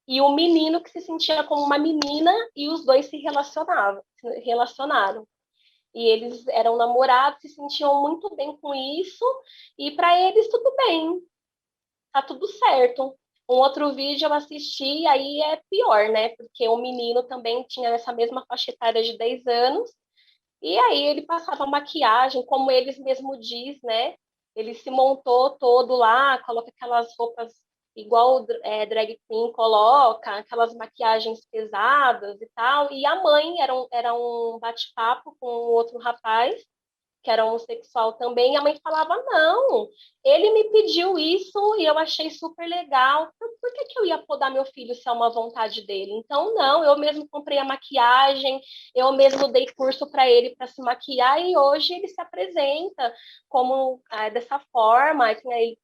e o menino que se sentia como uma menina, e os dois relacionaram. E eles eram namorados, se sentiam muito bem com isso, e para eles tudo bem, tá tudo certo. Um outro vídeo eu assisti, aí é pior, né? Porque o menino também tinha essa mesma faixa etária de 10 anos, e aí ele passava maquiagem, como eles mesmo diz, né? Ele se montou todo lá, coloca aquelas roupas igual drag queen coloca, aquelas maquiagens pesadas e tal. E a mãe era um bate-papo com outro rapaz, que era homossexual também, e a mãe falava, não, ele me pediu isso e eu achei super legal, por que eu ia podar meu filho se é uma vontade dele? Então, não, eu mesmo comprei a maquiagem, eu mesmo dei curso para ele para se maquiar, e hoje ele se apresenta como dessa forma,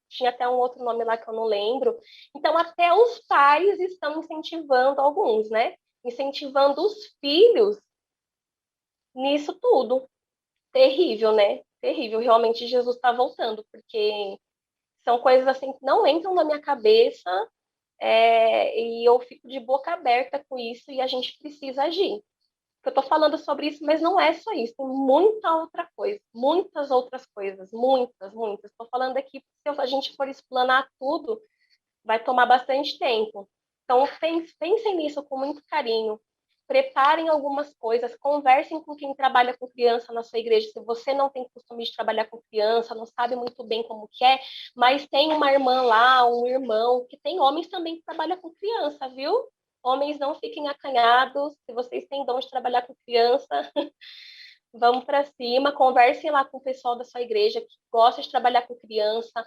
tinha até um outro nome lá que eu não lembro. Então, até os pais estão incentivando alguns, né? Incentivando os filhos nisso tudo. Terrível, né? Terrível. Realmente Jesus está voltando, porque são coisas assim que não entram na minha cabeça, e eu fico de boca aberta com isso, e a gente precisa agir. Eu estou falando sobre isso, mas não é só isso, tem muita outra coisa, muitas outras coisas, muitas, muitas. Estou falando aqui, se a gente for explanar tudo, vai tomar bastante tempo. Então, pensem nisso com muito carinho. Preparem algumas coisas, conversem com quem trabalha com criança na sua igreja. Se você não tem costume de trabalhar com criança, não sabe muito bem como que é, mas tem uma irmã lá, um irmão, que tem homens também que trabalham com criança, viu? Homens, não fiquem acanhados. Se vocês têm dom de trabalhar com criança, vamos para cima. Conversem lá com o pessoal da sua igreja que gosta de trabalhar com criança.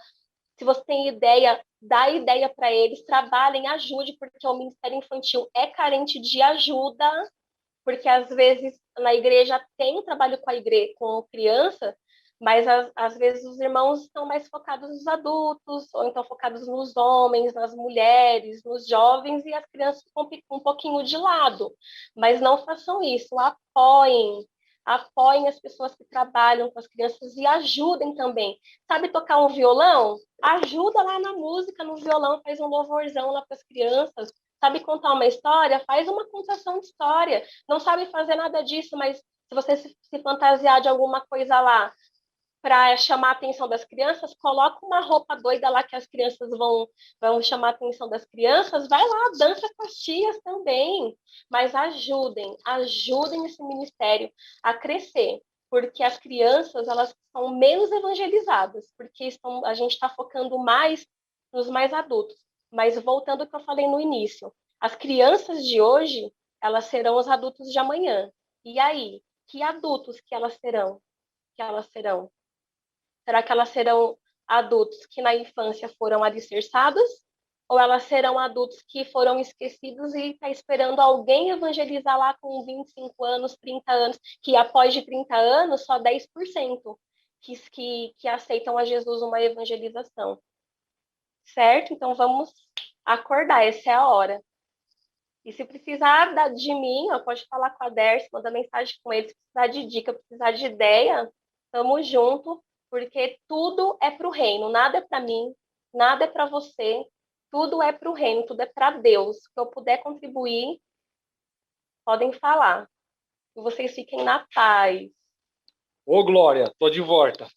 Se você tem ideia, dá ideia para eles, trabalhem, ajude, porque o Ministério Infantil é carente de ajuda, porque às vezes na igreja tem um trabalho com criança, mas às vezes os irmãos estão mais focados nos adultos, ou então focados nos homens, nas mulheres, nos jovens, e as crianças ficam um pouquinho de lado. Mas não façam isso, apoiem as pessoas que trabalham com as crianças e ajudem também. Sabe tocar um violão? Ajuda lá na música, no violão, faz um louvorzão lá para as crianças. Sabe contar uma história? Faz uma contação de história. Não sabe fazer nada disso, mas se você se fantasiar de alguma coisa lá para chamar a atenção das crianças, coloca uma roupa doida lá que as crianças vão chamar a atenção das crianças, vai lá, dança com as tias também, mas ajudem esse ministério a crescer, porque as crianças, elas são menos evangelizadas, porque a gente está focando mais nos mais adultos, mas voltando ao que eu falei no início, as crianças de hoje, elas serão os adultos de amanhã, e aí, que adultos que elas serão? Será que elas serão adultos que na infância foram alicerçados? Ou elas serão adultos que foram esquecidos e está esperando alguém evangelizar lá com 25 anos, 30 anos, que após de 30 anos, só 10% que aceitam a Jesus uma evangelização. Certo? Então vamos acordar, essa é a hora. E se precisar de mim, pode falar com a Dercy, manda mensagem com ele, se precisar de dica, precisar de ideia, tamo junto, porque tudo é para o reino, nada é para mim, nada é para você, tudo é para o reino, tudo é para Deus. Se eu puder contribuir, podem falar. E vocês fiquem na paz. Ô, Glória, tô de volta.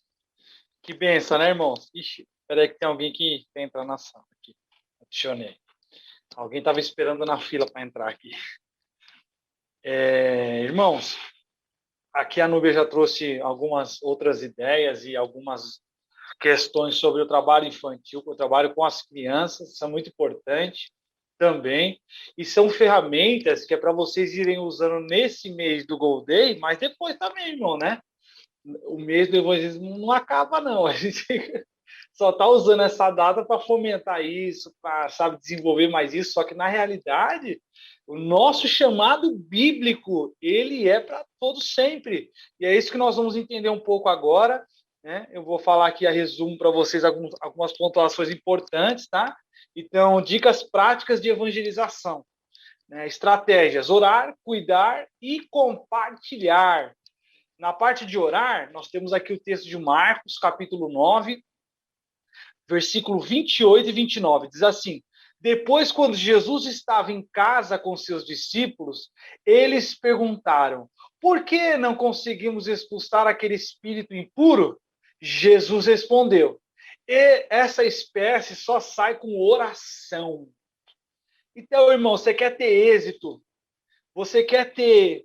Que benção, né, irmãos? Ixi, peraí que tem alguém que quer entrar na sala aqui. Adicionei. Alguém estava esperando na fila para entrar aqui. Irmãos, aqui a Núbia já trouxe algumas outras ideias e algumas questões sobre o trabalho infantil, o trabalho com as crianças, isso é muito importante. também. E são ferramentas que é para vocês irem usando nesse mês do Gold Day, mas depois também, irmão, né? O mês do evangelismo não acaba, não. A gente só está usando essa data para fomentar isso, para, sabe, desenvolver mais isso. Só que, na realidade, o nosso chamado bíblico, ele é para todos sempre. E é isso que nós vamos entender um pouco agora, né? Eu vou falar aqui a resumo para vocês algumas pontuações importantes, tá? Então, dicas práticas de evangelização, né? Estratégias: orar, cuidar e compartilhar. Na parte de orar, nós temos aqui o texto de Marcos, capítulo 9, versículo 28 e 29. Diz assim: depois, quando Jesus estava em casa com seus discípulos, eles perguntaram: por que não conseguimos expulsar aquele espírito impuro? Jesus respondeu: e essa espécie só sai com oração. Então, irmão, você quer ter êxito, você quer ter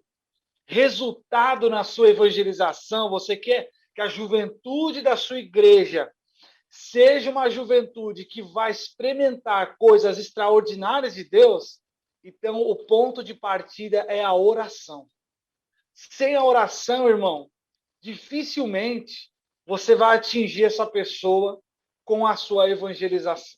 resultado na sua evangelização, você quer que a juventude da sua igreja seja uma juventude que vai experimentar coisas extraordinárias de Deus, então o ponto de partida é a oração. Sem a oração, irmão, dificilmente você vai atingir essa pessoa com a sua evangelização.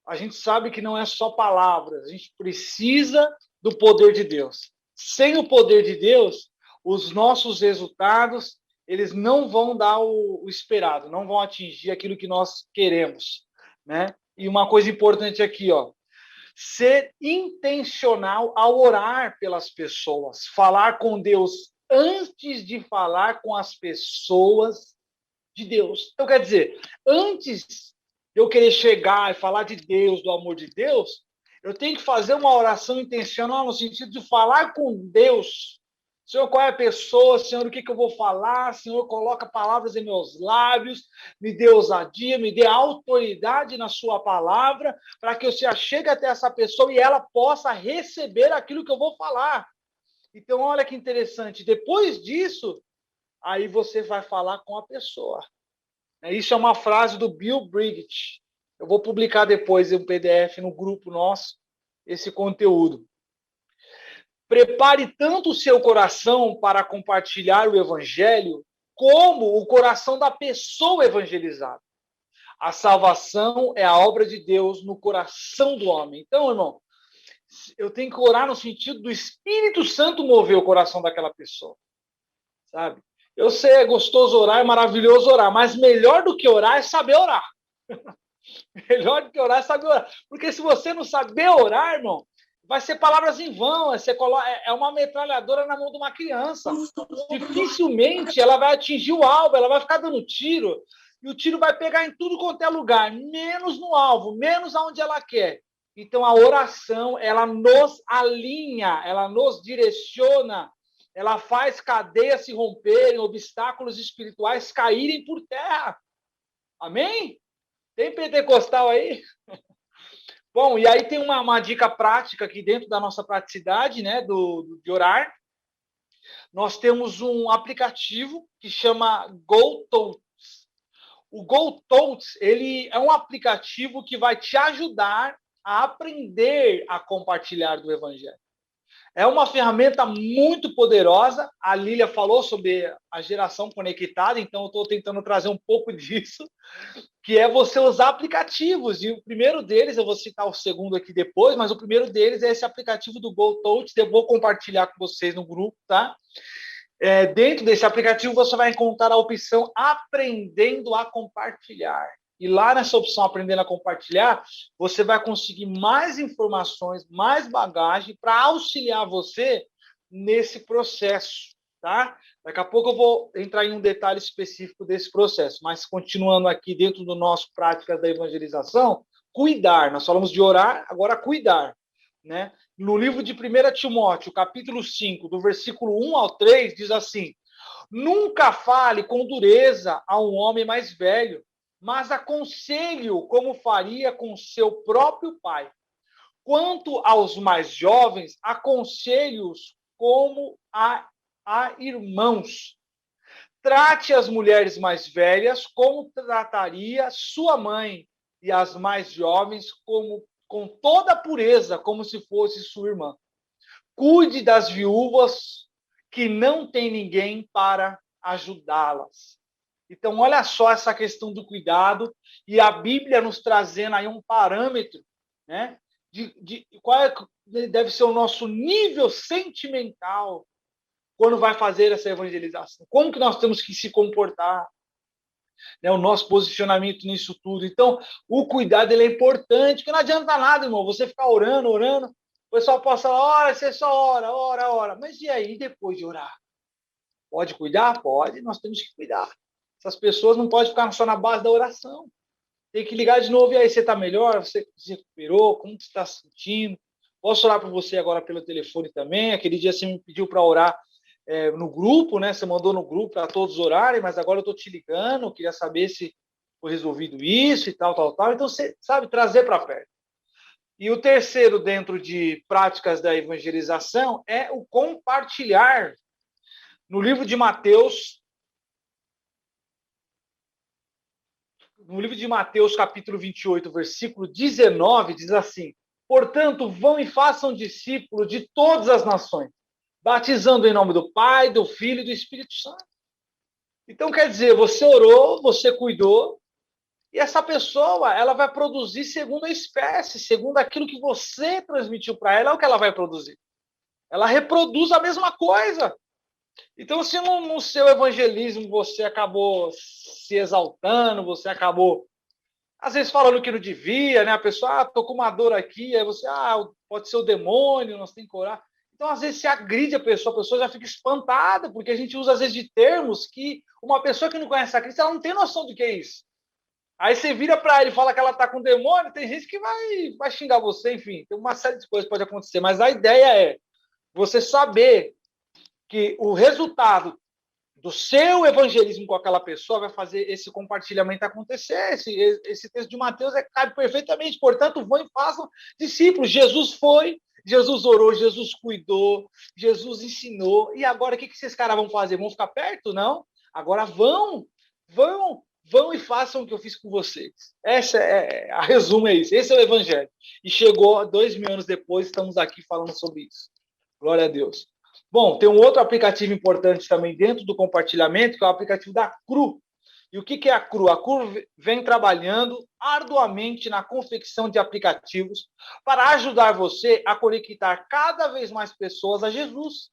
A gente sabe que não é só palavras, a gente precisa do poder de Deus. Sem o poder de Deus, os nossos resultados, eles não vão dar o esperado, não vão atingir aquilo que nós queremos, né? E uma coisa importante aqui, ó, ser intencional ao orar pelas pessoas, falar com Deus antes de falar com as pessoas de Deus. Então, quer dizer, antes de eu querer chegar e falar de Deus, do amor de Deus, eu tenho que fazer uma oração intencional no sentido de falar com Deus. Senhor, qual é a pessoa? Senhor, o que eu vou falar? Senhor, coloca palavras em meus lábios, me dê ousadia, me dê autoridade na sua palavra, para que eu se achegue até essa pessoa e ela possa receber aquilo que eu vou falar. Então, olha que interessante. Depois disso, aí você vai falar com a pessoa. Isso é uma frase do Bill Brigitte. Eu vou publicar depois em um PDF no grupo nosso, esse conteúdo. Prepare tanto o seu coração para compartilhar o evangelho, como o coração da pessoa evangelizada. A salvação é a obra de Deus no coração do homem. Então, irmão, eu tenho que orar no sentido do Espírito Santo mover o coração daquela pessoa, sabe? Eu sei, é gostoso orar, é maravilhoso orar, mas melhor do que orar é saber orar. Melhor do que orar é saber orar. Porque se você não saber orar, irmão, vai ser palavras em vão, é uma metralhadora na mão de uma criança. Dificilmente ela vai atingir o alvo, ela vai ficar dando tiro, e o tiro vai pegar em tudo quanto é lugar, menos no alvo, menos aonde ela quer. Então a oração, ela nos alinha, ela nos direciona, ela faz cadeias se romperem, obstáculos espirituais caírem por terra. Amém? Tem pentecostal aí? Bom, e aí tem uma dica prática aqui dentro da nossa praticidade, né, de orar. Nós temos um aplicativo que chama GoTotes. O GoTotes, ele é um aplicativo que vai te ajudar a aprender a compartilhar do Evangelho. É uma ferramenta muito poderosa. A Lília falou sobre a geração conectada, então eu estou tentando trazer um pouco disso, que é você usar aplicativos. E o primeiro deles, eu vou citar o segundo aqui depois, mas o primeiro deles é esse aplicativo do GoTotes. Eu vou compartilhar com vocês no grupo, tá? Dentro desse aplicativo, você vai encontrar a opção Aprendendo a Compartilhar. E lá nessa opção Aprendendo a Compartilhar, você vai conseguir mais informações, mais bagagem para auxiliar você nesse processo, tá? Daqui a pouco eu vou entrar em um detalhe específico desse processo, mas continuando aqui dentro do nosso Práticas da Evangelização, cuidar. Nós falamos de orar, agora cuidar, né? No livro de 1 Timóteo, capítulo 5, do versículo 1 ao 3, diz assim: nunca fale com dureza a um homem mais velho, mas aconselhe-o como faria com seu próprio pai. Quanto aos mais jovens, aconselhe-os como a irmãos. Trate as mulheres mais velhas como trataria sua mãe, e as mais jovens como com toda a pureza, como se fosse sua irmã. Cuide das viúvas que não tem ninguém para ajudá-las. Então, olha só essa questão do cuidado, e a Bíblia nos trazendo aí um parâmetro, né, de qual deve ser o nosso nível sentimental quando vai fazer essa evangelização. Como que nós temos que se comportar, né, o nosso posicionamento nisso tudo. Então, o cuidado ele é importante, porque não adianta nada, irmão, você ficar orando, orando, o pessoal possa falar, ora, você só ora. Mas e aí, depois de orar? Pode cuidar? Pode, nós temos que cuidar. Essas pessoas não podem ficar só na base da oração. Tem que ligar de novo, e aí, você está melhor? Você se recuperou? Como você está se sentindo? Posso orar por você agora pelo telefone também? Aquele dia você me pediu para orar no grupo, né? Você mandou no grupo para todos orarem, mas agora eu estou te ligando, eu queria saber se foi resolvido isso e tal. Então, você sabe, trazer para perto. E o terceiro, dentro de práticas da evangelização, é o compartilhar. No livro de Mateus, capítulo 28, versículo 19, diz assim: portanto, vão e façam discípulos de todas as nações, batizando em nome do Pai, do Filho e do Espírito Santo. Então, quer dizer, você orou, você cuidou, e essa pessoa, ela vai produzir segundo a espécie, segundo aquilo que você transmitiu para ela, é o que ela vai produzir. Ela reproduz a mesma coisa. Então, se no seu evangelismo você acabou se exaltando, você acabou, às vezes, falando que não devia, né? A pessoa, tô com uma dor aqui, aí você, pode ser o demônio, nós temos que orar. Então, às vezes, se agride a pessoa já fica espantada, porque a gente usa, às vezes, de termos que uma pessoa que não conhece a Cristo, ela não tem noção do que é isso. Aí você vira para ele e fala que ela está com demônio, tem gente que vai xingar você, enfim, tem uma série de coisas que pode acontecer, mas a ideia é você saber que o resultado do seu evangelismo com aquela pessoa vai fazer esse compartilhamento acontecer. Esse texto de Mateus cabe perfeitamente. Portanto, vão e façam discípulos. Jesus foi, Jesus orou, Jesus cuidou, Jesus ensinou. E agora, o que esses caras vão fazer? Vão ficar perto? Não. Agora vão e façam o que eu fiz com vocês. A resumo é isso. Esse é o evangelho. E chegou 2000 anos depois, estamos aqui falando sobre isso. Glória a Deus. Bom, tem um outro aplicativo importante também dentro do compartilhamento, que é o aplicativo da CRU. E o que é a CRU? A CRU vem trabalhando arduamente na confecção de aplicativos para ajudar você a conectar cada vez mais pessoas a Jesus.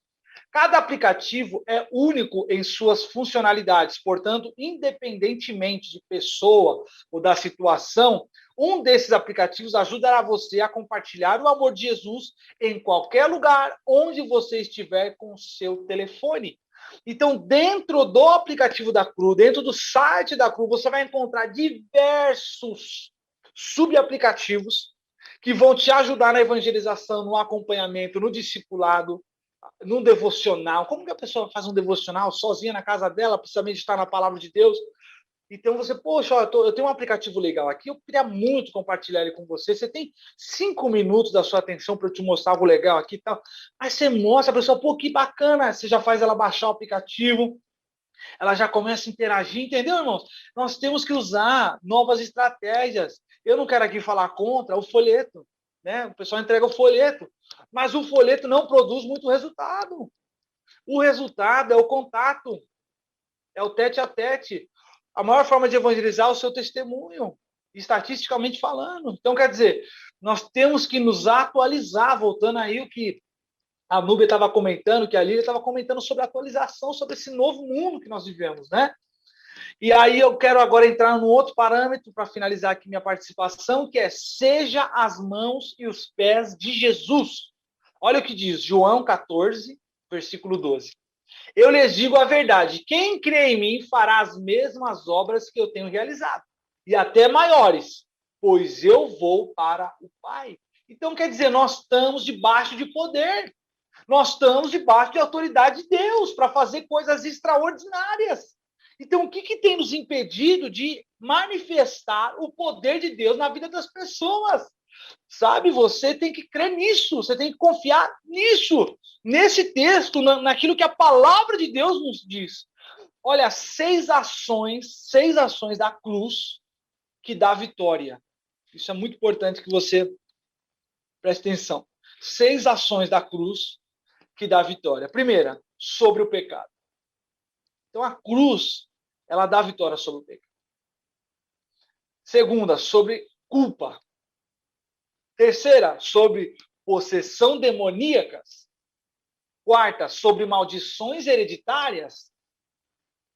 Cada aplicativo é único em suas funcionalidades, portanto, independentemente de pessoa ou da situação, um desses aplicativos ajudará você a compartilhar o amor de Jesus em qualquer lugar onde você estiver com o seu telefone. Então, dentro do aplicativo da CRU, dentro do site da CRU, você vai encontrar diversos subaplicativos que vão te ajudar na evangelização, no acompanhamento, no discipulado, num devocional. Como que a pessoa faz um devocional sozinha na casa dela, precisa meditar na palavra de Deus? Então você, poxa, eu tenho um aplicativo legal aqui, eu queria muito compartilhar ele com você. Você tem 5 minutos da sua atenção para eu te mostrar algo legal aqui e tal. Aí você mostra a pessoa, pô, que bacana. Você já faz ela baixar o aplicativo, ela já começa a interagir, entendeu, irmãos? Nós temos que usar novas estratégias. Eu não quero aqui falar contra o folheto, né? O pessoal entrega o folheto, mas o folheto não produz muito resultado. O resultado é o contato, é o tete a tete. A maior forma de evangelizar é o seu testemunho, estatisticamente falando. Então, quer dizer, nós temos que nos atualizar, voltando aí o que a Núbia estava comentando, que a Lília estava comentando sobre a atualização, sobre esse novo mundo que nós vivemos, né? E aí eu quero agora entrar num outro parâmetro para finalizar aqui minha participação, que é: seja as mãos e os pés de Jesus. Olha o que diz João 14, versículo 12. Eu lhes digo a verdade, quem crê em mim fará as mesmas obras que eu tenho realizado, e até maiores, pois eu vou para o Pai. Então, quer dizer, nós estamos debaixo de poder, nós estamos debaixo de autoridade de Deus para fazer coisas extraordinárias. Então, o que tem nos impedido de manifestar o poder de Deus na vida das pessoas? Sabe, você tem que crer nisso, você tem que confiar nisso, nesse texto, naquilo que a palavra de Deus nos diz. Olha, 6 ações da cruz que dá vitória. Isso é muito importante que você Presta atenção. 6 ações da cruz que dá vitória. Primeira, sobre o pecado. Então a cruz, ela dá vitória sobre o pecado. Segunda, sobre culpa. Terceira, sobre possessão demoníacas. Quarta, sobre maldições hereditárias.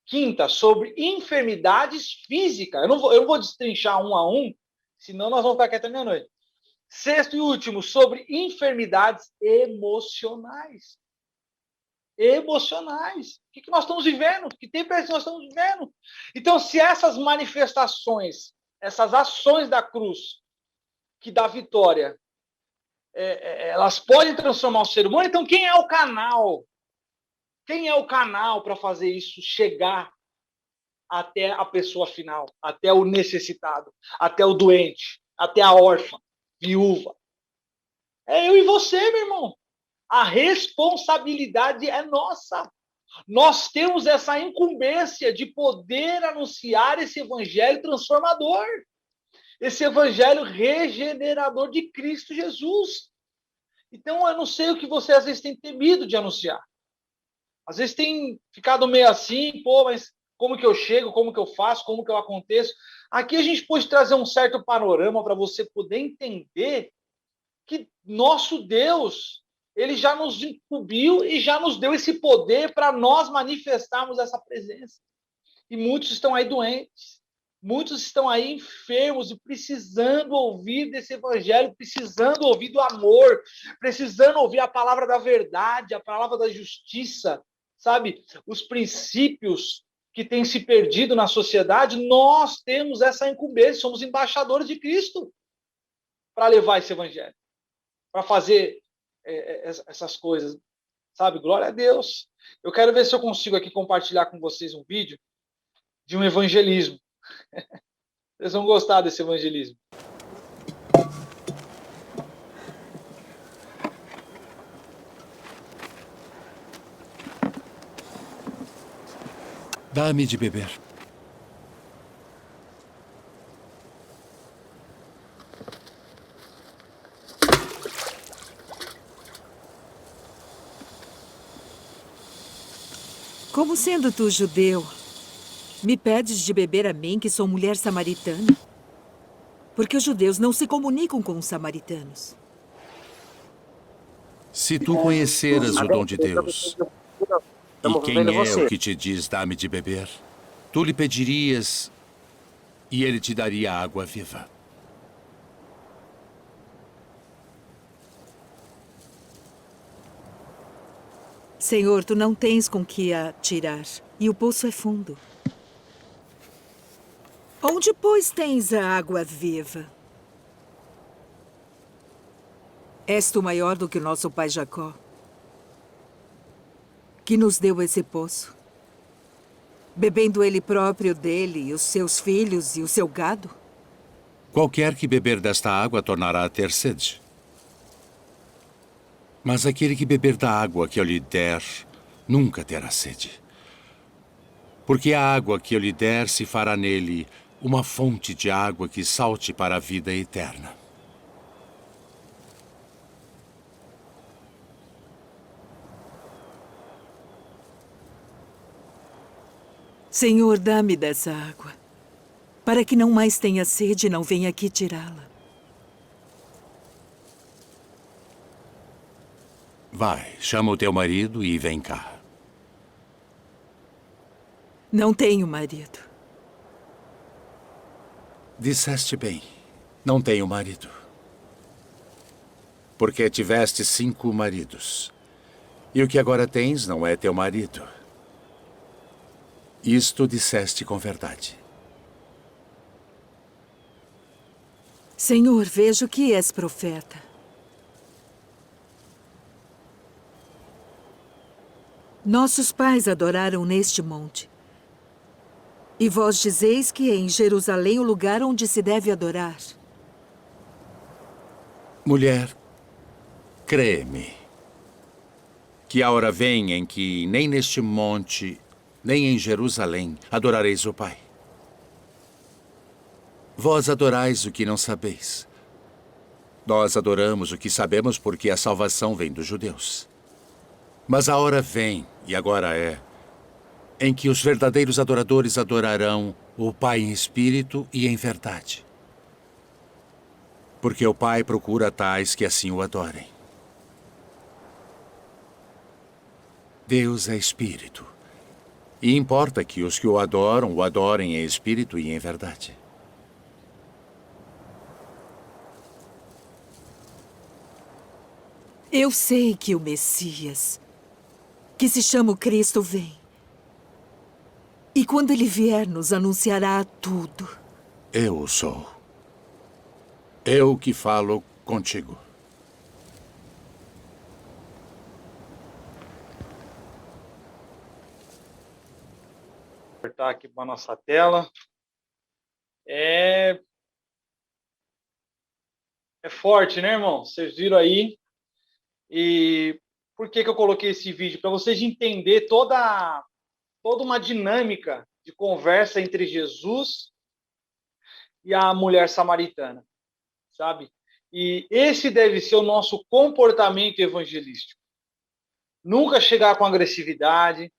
Quinta, sobre enfermidades físicas. Eu não vou destrinchar um a um, senão nós vamos ficar aqui até meia-noite. Sexto e último, sobre enfermidades emocionais. Emocionais. O que nós estamos vivendo? Que tempestade nós estamos vivendo? Então, se essas manifestações, essas ações da cruz, que dá vitória, elas podem transformar o ser humano, então quem é o canal? Quem é o canal para fazer isso chegar até a pessoa final, até o necessitado, até o doente, até a órfã, viúva? É eu e você, meu irmão. A responsabilidade é nossa. Nós temos essa incumbência de poder anunciar esse evangelho transformador, esse evangelho regenerador de Cristo Jesus. Então, eu não sei o que você às vezes tem temido de anunciar. Às vezes tem ficado meio assim, pô, mas como que eu chego, como que eu faço, como que eu aconteço? Aqui a gente pode trazer um certo panorama para você poder entender que nosso Deus, ele já nos incumbiu e já nos deu esse poder para nós manifestarmos essa presença. E muitos estão aí doentes, muitos estão aí enfermos e precisando ouvir desse evangelho, precisando ouvir do amor, precisando ouvir a palavra da verdade, a palavra da justiça, sabe? Os princípios que têm se perdido na sociedade, nós temos essa incumbência, somos embaixadores de Cristo para levar esse evangelho, para fazer essas coisas, sabe? Glória a Deus. Eu quero ver se eu consigo aqui compartilhar com vocês um vídeo de um evangelismo. Vocês vão gostar desse evangelismo. Dá-me de beber. Como sendo tu judeu, me pedes de beber a mim, que sou mulher samaritana? Porque os judeus não se comunicam com os samaritanos. Se tu conheceras o dom de Deus, e quem é o que te diz dá-me de beber, tu lhe pedirias e ele te daria água viva. Senhor, tu não tens com que a tirar, e o poço é fundo. Onde, pois, tens a água viva? És tu maior do que o nosso pai Jacó, que nos deu esse poço, bebendo ele próprio dele, e os seus filhos e o seu gado? Qualquer que beber desta água tornará a ter sede. Mas aquele que beber da água que eu lhe der, nunca terá sede. Porque a água que eu lhe der se fará nele uma fonte de água que salte para a vida eterna. Senhor, dá-me dessa água, para que não mais tenha sede e não venha aqui tirá-la. Vai, chama o teu marido e vem cá. Não tenho marido. Disseste bem, não tenho marido. Porque tiveste 5 maridos. E o que agora tens não é teu marido. Isto disseste com verdade. Senhor, vejo que és profeta. Nossos pais adoraram neste monte. E vós dizeis que é em Jerusalém o lugar onde se deve adorar. Mulher, crê-me, que a hora vem em que nem neste monte, nem em Jerusalém adorareis o Pai. Vós adorais o que não sabeis. Nós adoramos o que sabemos porque a salvação vem dos judeus. Mas a hora vem, e agora é, em que os verdadeiros adoradores adorarão o Pai em espírito e em verdade. Porque o Pai procura tais que assim o adorem. Deus é espírito. E importa que os que o adorem em espírito e em verdade. Eu sei que o Messias, que se chama o Cristo, vem. E quando ele vier, nos anunciará tudo. Eu o sou. Eu que falo contigo. Vou cortar aqui para a nossa tela. É forte, né, irmão? Vocês viram aí. E por que eu coloquei esse vídeo? Para vocês entenderem toda uma dinâmica de conversa entre Jesus e a mulher samaritana, sabe? E esse deve ser o nosso comportamento evangelístico. Nunca chegar com agressividade,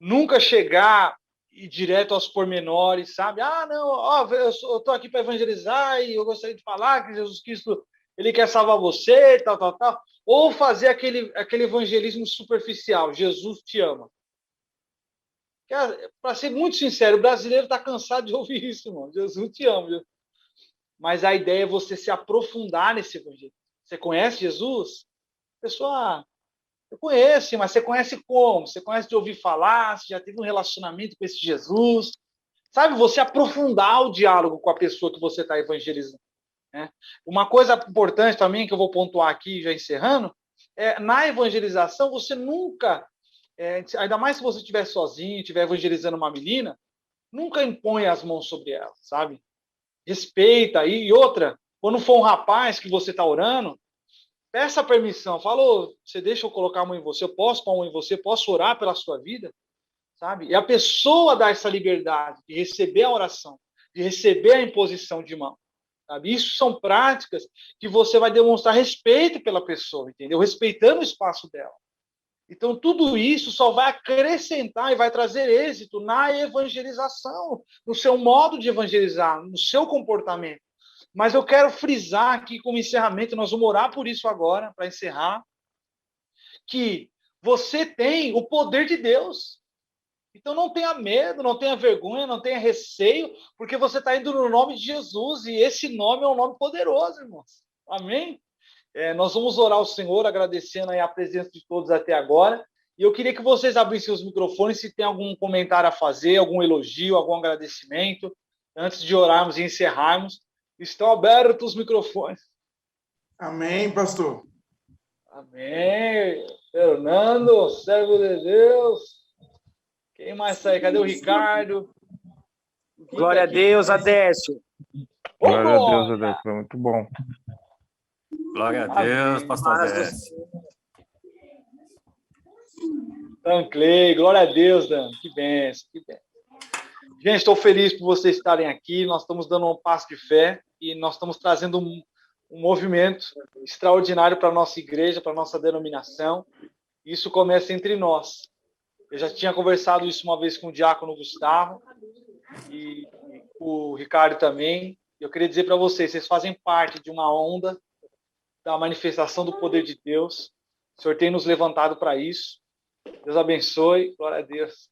nunca chegar e direto aos pormenores, sabe? Ah, não, ó, eu estou aqui para evangelizar e eu gostaria de falar que Jesus Cristo, ele quer salvar você, tal. Ou fazer aquele evangelismo superficial, Jesus te ama. Para ser muito sincero, o brasileiro está cansado de ouvir isso, irmão. Jesus te ama. Mas a ideia é você se aprofundar nesse evangelho. Você conhece Jesus? Pessoal, eu conheço, mas você conhece como? Você conhece de ouvir falar? Você já teve um relacionamento com esse Jesus? Sabe, você aprofundar o diálogo com a pessoa que você está evangelizando. Né? Uma coisa importante também, que eu vou pontuar aqui, já encerrando, na evangelização, você nunca, ainda mais se você estiver sozinho, estiver evangelizando uma menina, nunca impõe as mãos sobre ela, sabe? Respeita. E outra, quando for um rapaz que você está orando, peça permissão. Falou, você deixa eu colocar a mão em você? Eu posso pôr a mão em você? Posso orar pela sua vida? Sabe? E a pessoa dá essa liberdade de receber a oração, de receber a imposição de mão. Sabe? Isso são práticas que você vai demonstrar respeito pela pessoa, entendeu? Respeitando o espaço dela. Então, tudo isso só vai acrescentar e vai trazer êxito na evangelização, no seu modo de evangelizar, no seu comportamento. Mas eu quero frisar aqui como encerramento, nós vamos orar por isso agora, para encerrar, que você tem o poder de Deus. Então não tenha medo, não tenha vergonha, não tenha receio, porque você está indo no nome de Jesus, e esse nome é um nome poderoso, irmãos. Amém? Nós vamos orar ao Senhor, agradecendo aí a presença de todos até agora, e eu queria que vocês abrissem os microfones, se tem algum comentário a fazer, algum elogio, algum agradecimento, antes de orarmos e encerrarmos. Estão abertos os microfones. Amém, pastor. Amém. Fernando, servo de Deus. Quem mais sai? Cadê o Ricardo? Glória a Deus, Adécio. Glória a Deus, Adécio. Foi muito bom. Glória a Deus, pastor Adécio. Dan Clay, glória a Deus, Dan. Que bênção, que bênção. Gente, estou feliz por vocês estarem aqui. Nós estamos dando um passo de fé e nós estamos trazendo um movimento extraordinário para a nossa igreja, para a nossa denominação. Isso começa entre nós. Eu já tinha conversado isso uma vez com o diácono Gustavo e o Ricardo também. Eu queria dizer para vocês, vocês fazem parte de uma onda da manifestação do poder de Deus. O Senhor tem nos levantado para isso. Deus abençoe. Glória a Deus.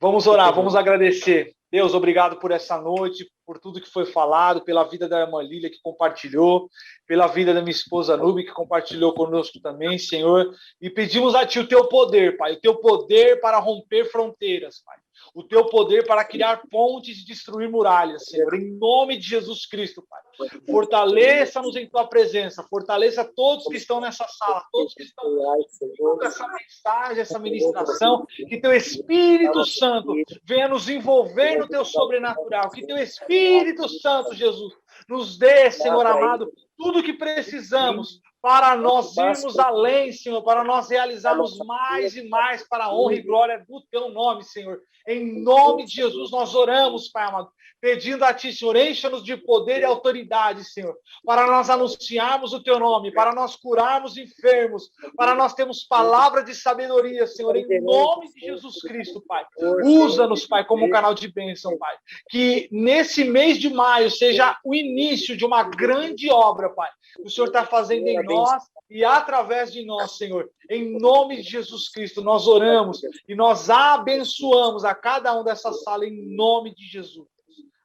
Vamos orar, vamos agradecer. Deus, obrigado por essa noite, por tudo que foi falado, pela vida da irmã Lília que compartilhou, pela vida da minha esposa Nube que compartilhou conosco também, Senhor. E pedimos a Ti o Teu poder, Pai, o Teu poder para romper fronteiras, Pai. O Teu poder para criar pontes e destruir muralhas, Senhor. Em nome de Jesus Cristo, Pai. Fortaleça-nos em Tua presença, fortaleça todos que estão nessa sala, todos que estão ouvindo essa mensagem, essa ministração, que Teu Espírito Santo venha nos envolver no Teu sobrenatural, que Teu Espírito Santo, Jesus, nos dê, Senhor amado, tudo que precisamos para nós irmos além, Senhor, para nós realizarmos mais e mais para a honra e glória do Teu nome, Senhor. Em nome de Jesus, nós oramos, Pai amado, pedindo a Ti, Senhor, encha-nos de poder e autoridade, Senhor, para nós anunciarmos o Teu nome, para nós curarmos enfermos, para nós termos palavra de sabedoria, Senhor, em nome de Jesus Cristo, Pai. Usa-nos, Pai, como um canal de bênção, Pai. Que nesse mês de maio seja o início de uma grande obra, Pai, que o Senhor está fazendo em nós e através de nós, Senhor. Em nome de Jesus Cristo, nós oramos e nós abençoamos a cada um dessa sala em nome de Jesus.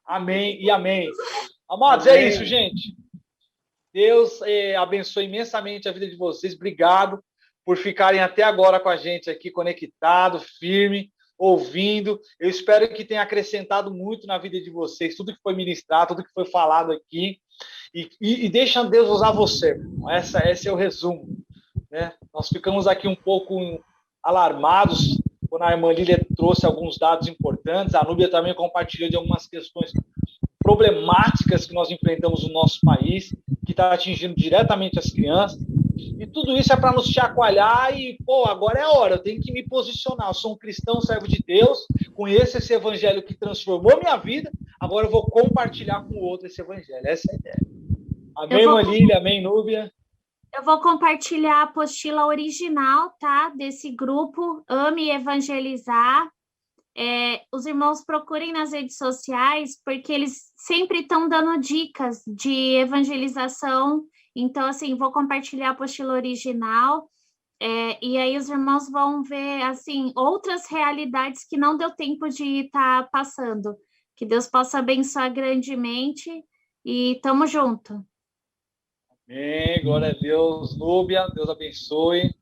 Amém e amém. Amados, é isso, gente. Deus abençoe imensamente a vida de vocês. Obrigado por ficarem até agora com a gente aqui, conectado, firme, ouvindo. Eu espero que tenha acrescentado muito na vida de vocês, tudo que foi ministrado, tudo que foi falado aqui. E deixa Deus usar você. Esse é o resumo, né? Nós ficamos aqui um pouco alarmados quando a irmã Lília trouxe alguns dados importantes. A Núbia também compartilhou de algumas questões problemáticas que nós enfrentamos no nosso país, que está atingindo diretamente as crianças. E tudo isso é para nos chacoalhar e, agora é a hora, eu tenho que me posicionar. Eu sou um cristão, servo de Deus, conheço esse evangelho que transformou minha vida, agora eu vou compartilhar com o outro esse evangelho. Essa é a ideia. Amém, Manília? Amém, Núbia? Eu vou compartilhar a apostila original, tá? Desse grupo, Ame Evangelizar. Os irmãos procurem nas redes sociais, porque eles sempre estão dando dicas de evangelização. Então, assim, vou compartilhar a apostila original, e aí os irmãos vão ver, assim, outras realidades que não deu tempo de estar passando. Que Deus possa abençoar grandemente, e tamo junto. Amém, glória a Deus. Núbia, Deus abençoe.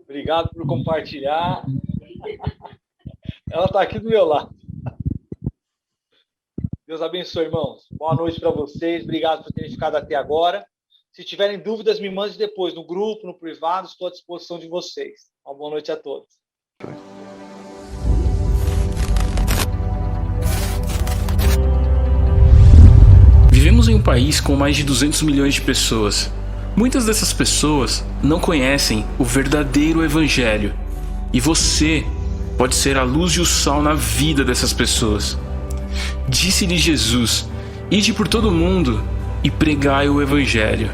Obrigado por compartilhar. Ela está aqui do meu lado. Deus abençoe, irmãos. Boa noite para vocês. Obrigado por terem ficado até agora. Se tiverem dúvidas, me mandem depois no grupo, no privado. Estou à disposição de vocês. Uma boa noite a todos. Vivemos em um país com mais de 200 milhões de pessoas. Muitas dessas pessoas não conhecem o verdadeiro evangelho. E você pode ser a luz e o sal na vida dessas pessoas. Disse-lhe Jesus: ide por todo mundo e pregai o evangelho.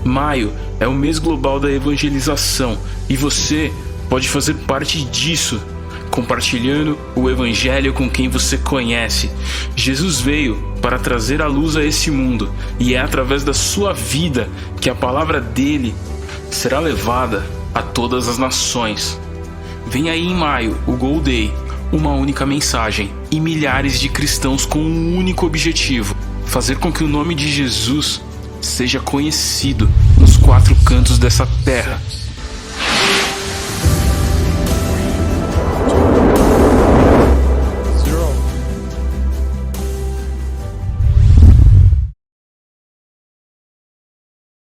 Maio é o mês global da evangelização e você pode fazer parte disso, compartilhando o evangelho com quem você conhece. Jesus veio para trazer a luz a esse mundo e é através da sua vida que a palavra dele será levada a todas as nações. Vem aí em maio o Go Day, uma única mensagem e milhares de cristãos com um único objetivo: fazer com que o nome de Jesus seja conhecido nos 4 cantos dessa terra.